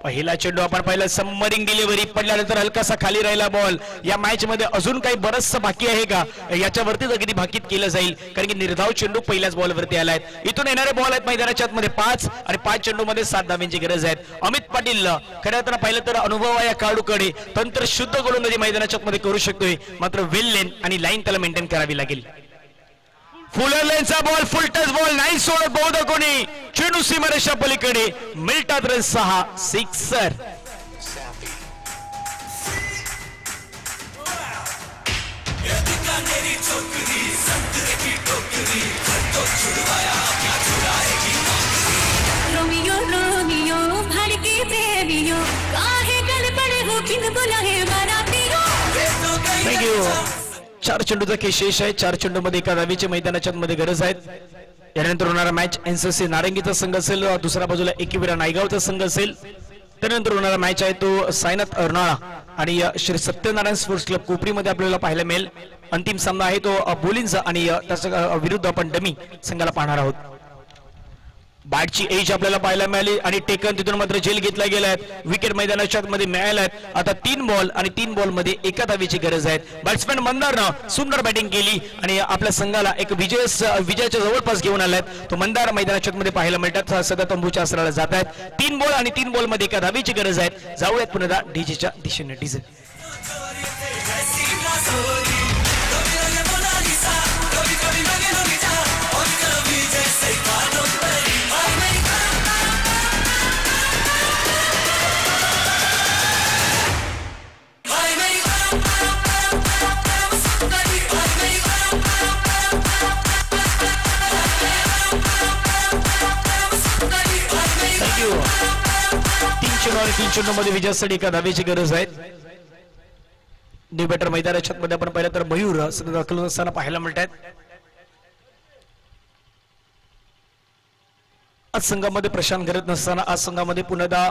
पहिला चेंडू आपण पाहिला, सबमरिंग डिलिव्हरी पडल्यानंतर हलकासा खाली राहिला बॉल. या मॅच मध्ये अजून काही बरचसं बाकी आहे का, याच्यावरतीच अगदी भाकीत केलं जाईल, कारण की निर्धाव चेंडू पहिल्याच बॉलवरती आलाय. इथून येणारे बॉल आहेत मैदानाच्या मध्ये 5 आणि 5 चेंडू मध्ये 7 धावांची गरज आहे. अमित पाटील खऱ्या अर्थानं पाहिलं तर अनुभव आहे या खेळाडूकडे, तंत्र शुद्ध गोलंदाजी मैदानाच्या मध्ये करू शकतोय, मात्र वेल लेन आणि लाईन त्याला मेंटेन करावी लागेल. फुलर लेनचा बॉल, फुल टच बॉल नाही सोडत बहुधा कोणी. चेंडू सीमारेषा पलीकडे, मिळतात रन 6. सिक्सर. रोमियो रोमियो भड़के प्रेमियो काहे गल पड़े हो बिन बुलाए बारातियों थँक्यू. 4 चेंडूचा खेळ शेष आहे. 4 चेंडूमध्ये एका धावेची मैदानाच्या मध्ये गरज आहे. यानंतर होणारा मॅच एनसीसी नारंगीचा संघ असेल, दुसऱ्या बाजूला एकीवीरा नायगावचा संघ असेल. त्यानंतर होणारा मॅच आहे तो सायनाथ अर्नाळा आणि श्री सत्यनारायण स्पोर्ट्स क्लब कोपरीमध्ये आपल्याला पाहायला मिळेल. अंतिम सामना आहे तो बोलिंचा आणि त्याच्या विरुद्ध आपण डमी संघाला पाहणार आहोत. बॅटची एज आपल्याला पाहायला मिळाली आणि टेकन तिथून मात्र झेल घेतला गेलाय. विकेट मैदानाच्या मध्ये मिळाल्या आहेत. आता 3 बॉल आणि 3 बॉल मध्ये एका धावेची गरज आहे. बॅट्समॅन मंदारनं सुंदर बॅटिंग केली आणि आपल्या संघाला एक विजयाच्या जवळपास घेऊन आलाय. तो मंदार मैदानाच्या मध्ये पाहायला मिळतात. सध्या तंबूच्या आसराला जात आहेत. 3 बॉल आणि 3 बॉल मध्ये एका धावेची गरज आहे. जाऊयात पुन्हा डीजेच्या दिशेने. DJ thank you. 3 चेंडू आणि 3 चेंडूमध्ये विजयासाठी एका धावेची गरज आहे. न्यू बॅटर मैदानाच्या मध्ये आपण पाहिलं तर मयूर सध्या दाखल असताना पाहायला मिळतात. आज संघामध्ये प्रशांत घरत नसताना आज संघामध्ये पुन्हा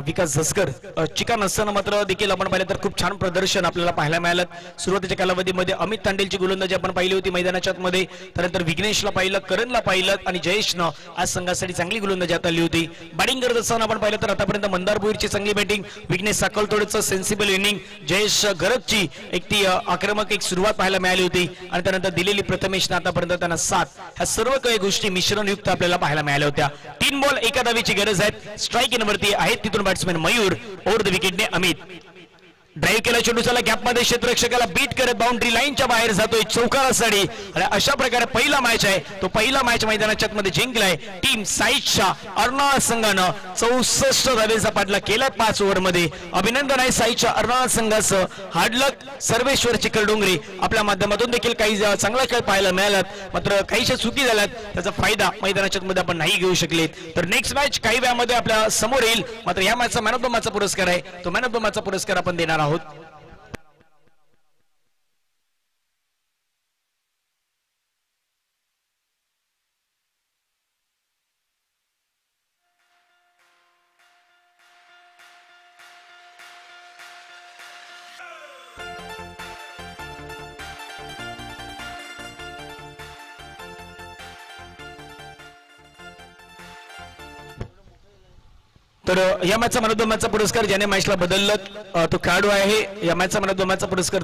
विकास झस्कर चिका नसताना मात्र देखील आपण पाहिलं तर खूप छान प्रदर्शन आपल्याला पाहायला मिळालं. सुरुवातीच्या कालावधीमध्ये अमित तांडेलची गोलंदाजी आपण पाहिली होती मैदानाच्या मध्ये. त्यानंतर विघ्नेशला पाहिलं, करणला पाहिलं आणि जयेशनं आज संघासाठी चांगली गोलंदाजी हाताळली होती. बॅटिंग करत असताना आपण पाहिलं तर आतापर्यंत मंदार भोईरची चांगली बॅटिंग, विघ्नेश साकळतोडचं सेन्सिबल इनिंग, जयेश घरतची एक ती आक्रमक एक सुरुवात पाहायला मिळाली होती आणि त्यानंतर दिलेली प्रथमेशनं आतापर्यंत त्यांना 7 ह्या सर्व काही गोष्टी मिश्रणयुक्त आपल्याला पाहायला मिळाल्या होत्या. 3 बॉल एका धावेची गरज आहे. स्ट्राईक इनवरती आहेत तिथून बॅट्समॅन मयूर. ओव्हर द विकेटने अमित. ड्राईव्ह केला चेंडू चला गॅपमध्ये क्षेत्ररक्षकाला बीट करत बाउंड्री लाईनच्या बाहेर जातोय चौकारासाठी आणि अशा प्रकारे पहिला मॅच आहे तो पहिला मॅच मैदानाच्या मध्ये जिंकलाय टीम साईच्या अर्नाळा संघानं. 64 धावेचा पाठला केलाय 5 ओव्हरमध्ये. अभिनंदन आहे साईच्या अर्नाळा संघाचं. हार्डलक सर्वेश्वर चिकलडोंगरी आपल्या माध्यमातून देखील काही चांगला खेळ पाहायला मिळाला, मात्र काहीशा चुकी झाल्यात त्याचा फायदा मैदानाच्या मध्ये आपण नाही घेऊ शकले. तर नेक्स्ट मॅच काही वेळामध्ये आपल्या समोर येईल. मात्र या मॅचचा मॅन ऑफ द मॅचचा पुरस्कार आहे तो मॅन ऑफ द मॅचचा पुरस्कार आपण देणार आहोत. तर या मॅचचा मॅन ऑफ द मॅचचा पुरस्कार ज्याने मॅचला बदललं तो खेळाडू आहे. या मॅचचा मॅन ऑफ द मॅचचा पुरस्कार